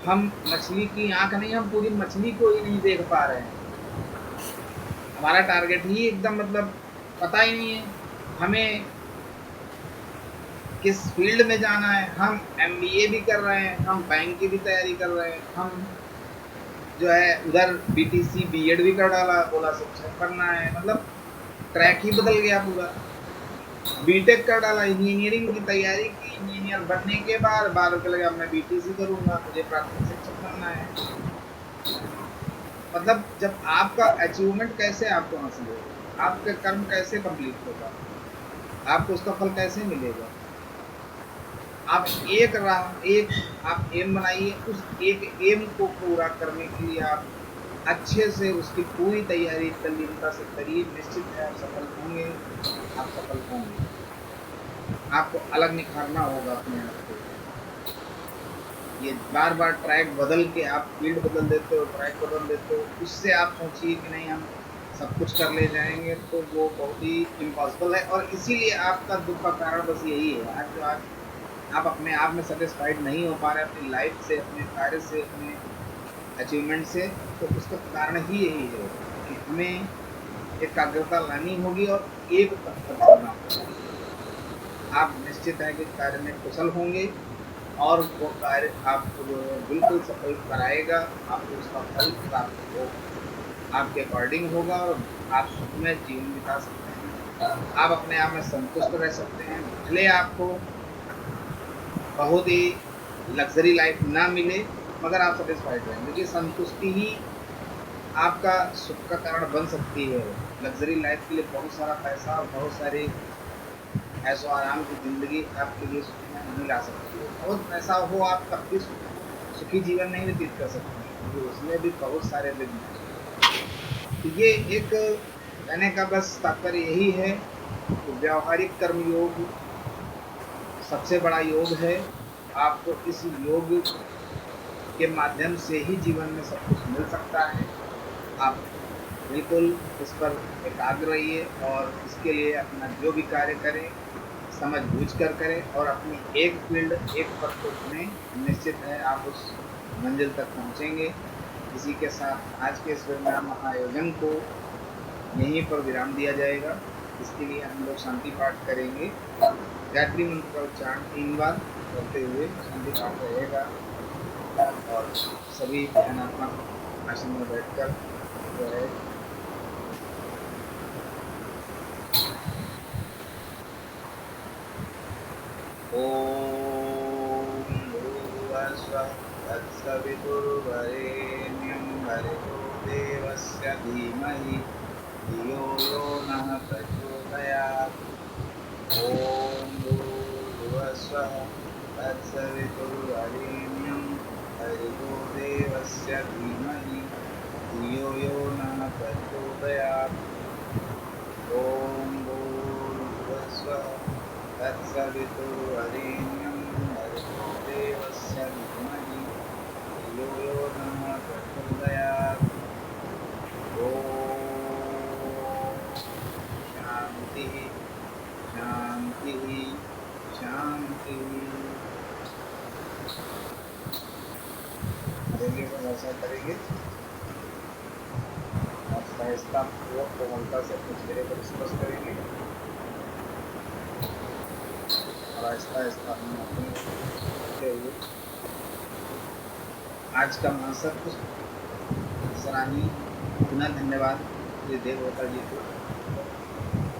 हम मछली की आंख नहीं, हम पूरी मछली को ही नहीं देख पा रहे हैं। हमारा टारगेट ही एकदम मतलब पता ही नहीं है हमें किस फील्ड में जाना है। हम MBA भी कर रहे हैं, हम बैंक की भी तैयारी कर रहे हैं, हम जो है उधर BTC B.Ed भी कर डाला, बोला शिक्षक करना है, मतलब ट्रैक ही बदल गया पूरा। B.Tech कर डाला, इंजीनियरिंग की तैयारी की, इंजीनियर बनने के बाद रुपये लगा मैं BTC करूँगा, मुझे प्राथमिक शिक्षक बनना है। मतलब जब आपका अचीवमेंट कैसे आपको हासिल होगा, आपका कर्म कैसे कंप्लीट होगा, आपको उसका फल कैसे मिलेगा? आप आप एम बनाइए, उस एक एम को पूरा करने के लिए आप अच्छे से उसकी पूरी तैयारी तल्लीनता से करिए, निश्चित है आप सफल होंगे, आप सफल होंगे। आपको अलग निखारना होगा अपने आप को। ये बार-बार ट्रैक बदल के आप फील्ड बदल देते हो, ट्रैक बदल देते हो, उससे आप सोचिए कि नहीं हम सब कुछ कर ले जाएँगे, तो वो बहुत ही इम्पॉसिबल है और इसीलिए आपका दुःख का कारण बस यही है। आज जो आज आप अपने आप में सैटिस्फाइड नहीं हो पा रहे अपनी लाइफ़ से, अपने कार्य से, अपने अचीवमेंट से, तो उसका कारण ही यही है कि हमें एकाग्रता लानी होगी और एक पथ पर चलना होगा। आप निश्चित है कि कार्य में कुशल होंगे और वो कार्य आपको जो है बिल्कुल सफल कराएगा, आपको उसका फल प्राप्त होगा। आपके अकॉर्डिंग होगा और आप सुखमय जीवन बिता सकते हैं। आप अपने आप में संतुष्ट रह सकते हैं। भले आपको बहुत ही लग्ज़री लाइफ़ ना मिले, मगर आप सैटिस्फाइड रहें। देखिए संतुष्टि ही आपका सुख का कारण बन सकती है। लग्ज़री लाइफ़ के लिए बहुत सारा पैसा और बहुत सारी ऐशो आराम की ज़िंदगी आपके लिए सुखमय नहीं ला सकती है। बहुत पैसा हो आप तब भी सुखी जीवन नहीं व्यतीत कर सकते हैं, क्योंकि उसमें भी बहुत सारे विघ्न हैं। तो ये एक कहने का बस तात्पर्य यही है कि व्यावहारिक कर्म योग सबसे बड़ा योग है। आपको इस योग के माध्यम से ही जीवन में सब कुछ मिल सकता है। आप बिल्कुल इस पर एकाग्र रहिए और इसके लिए अपना जो भी कार्य करें, समझ-बूझ कर करें और अपनी एक फ़ील्ड, एक पथ को चुनें। निश्चित है आप उस मंज़िल तक पहुँचेंगे। इसी के साथ आज के इस वेबिनार महाआयोजन को यहीं पर विराम दिया जाएगा। इसके लिए हम लोग शांति पाठ करेंगे। गायत्री मंत्र का उच्चारण 3 बार करते हुए शांति पाठ रहेगा और सभी ध्यानात्मक आसन में बैठकर जो है ॐ भूर्भुवस्सुवः तत्सवितुर्वरेण्यं भर्गो देवस्य धीमहि धियो यो नः प्रचोदयात्। ॐ भूर्भुवस्सुवः तत्सवितुर्वरेण्यं भर्गो देवस्य धीमहि धियो यो नः प्रचोदयात्। ॐ भूर्भुवस्सुवः तत्सवितुर्वरेण्यं भर्गो देवस्य धीमहि धियो यो नः प्रचोदयात्। ॐ शान्तिः शान्तिः शान्तिः। करेंगे तो ऐसा करेंगे और सहजता पूर्वक कोमलता से अपने चेहरे पर स्पर्श करेंगे और आहिस्ता-आहिस्ता हम अपने करते हुए आज का महासत्व सराहनीय पुनः धन्यवाद श्री देवव्रता जी को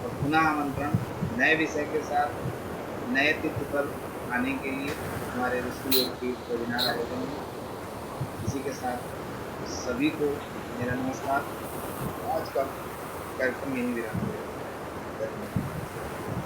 और पुनः आमंत्रण नए विषय के साथ नए तिथि पर आने के लिए हमारे ऋषि योग की वेबिनार आयोजन में। इसी के साथ सभी को मेरा नमस्कार। आज का कार्यक्रम यहीं विराम देगा। धन्यवाद।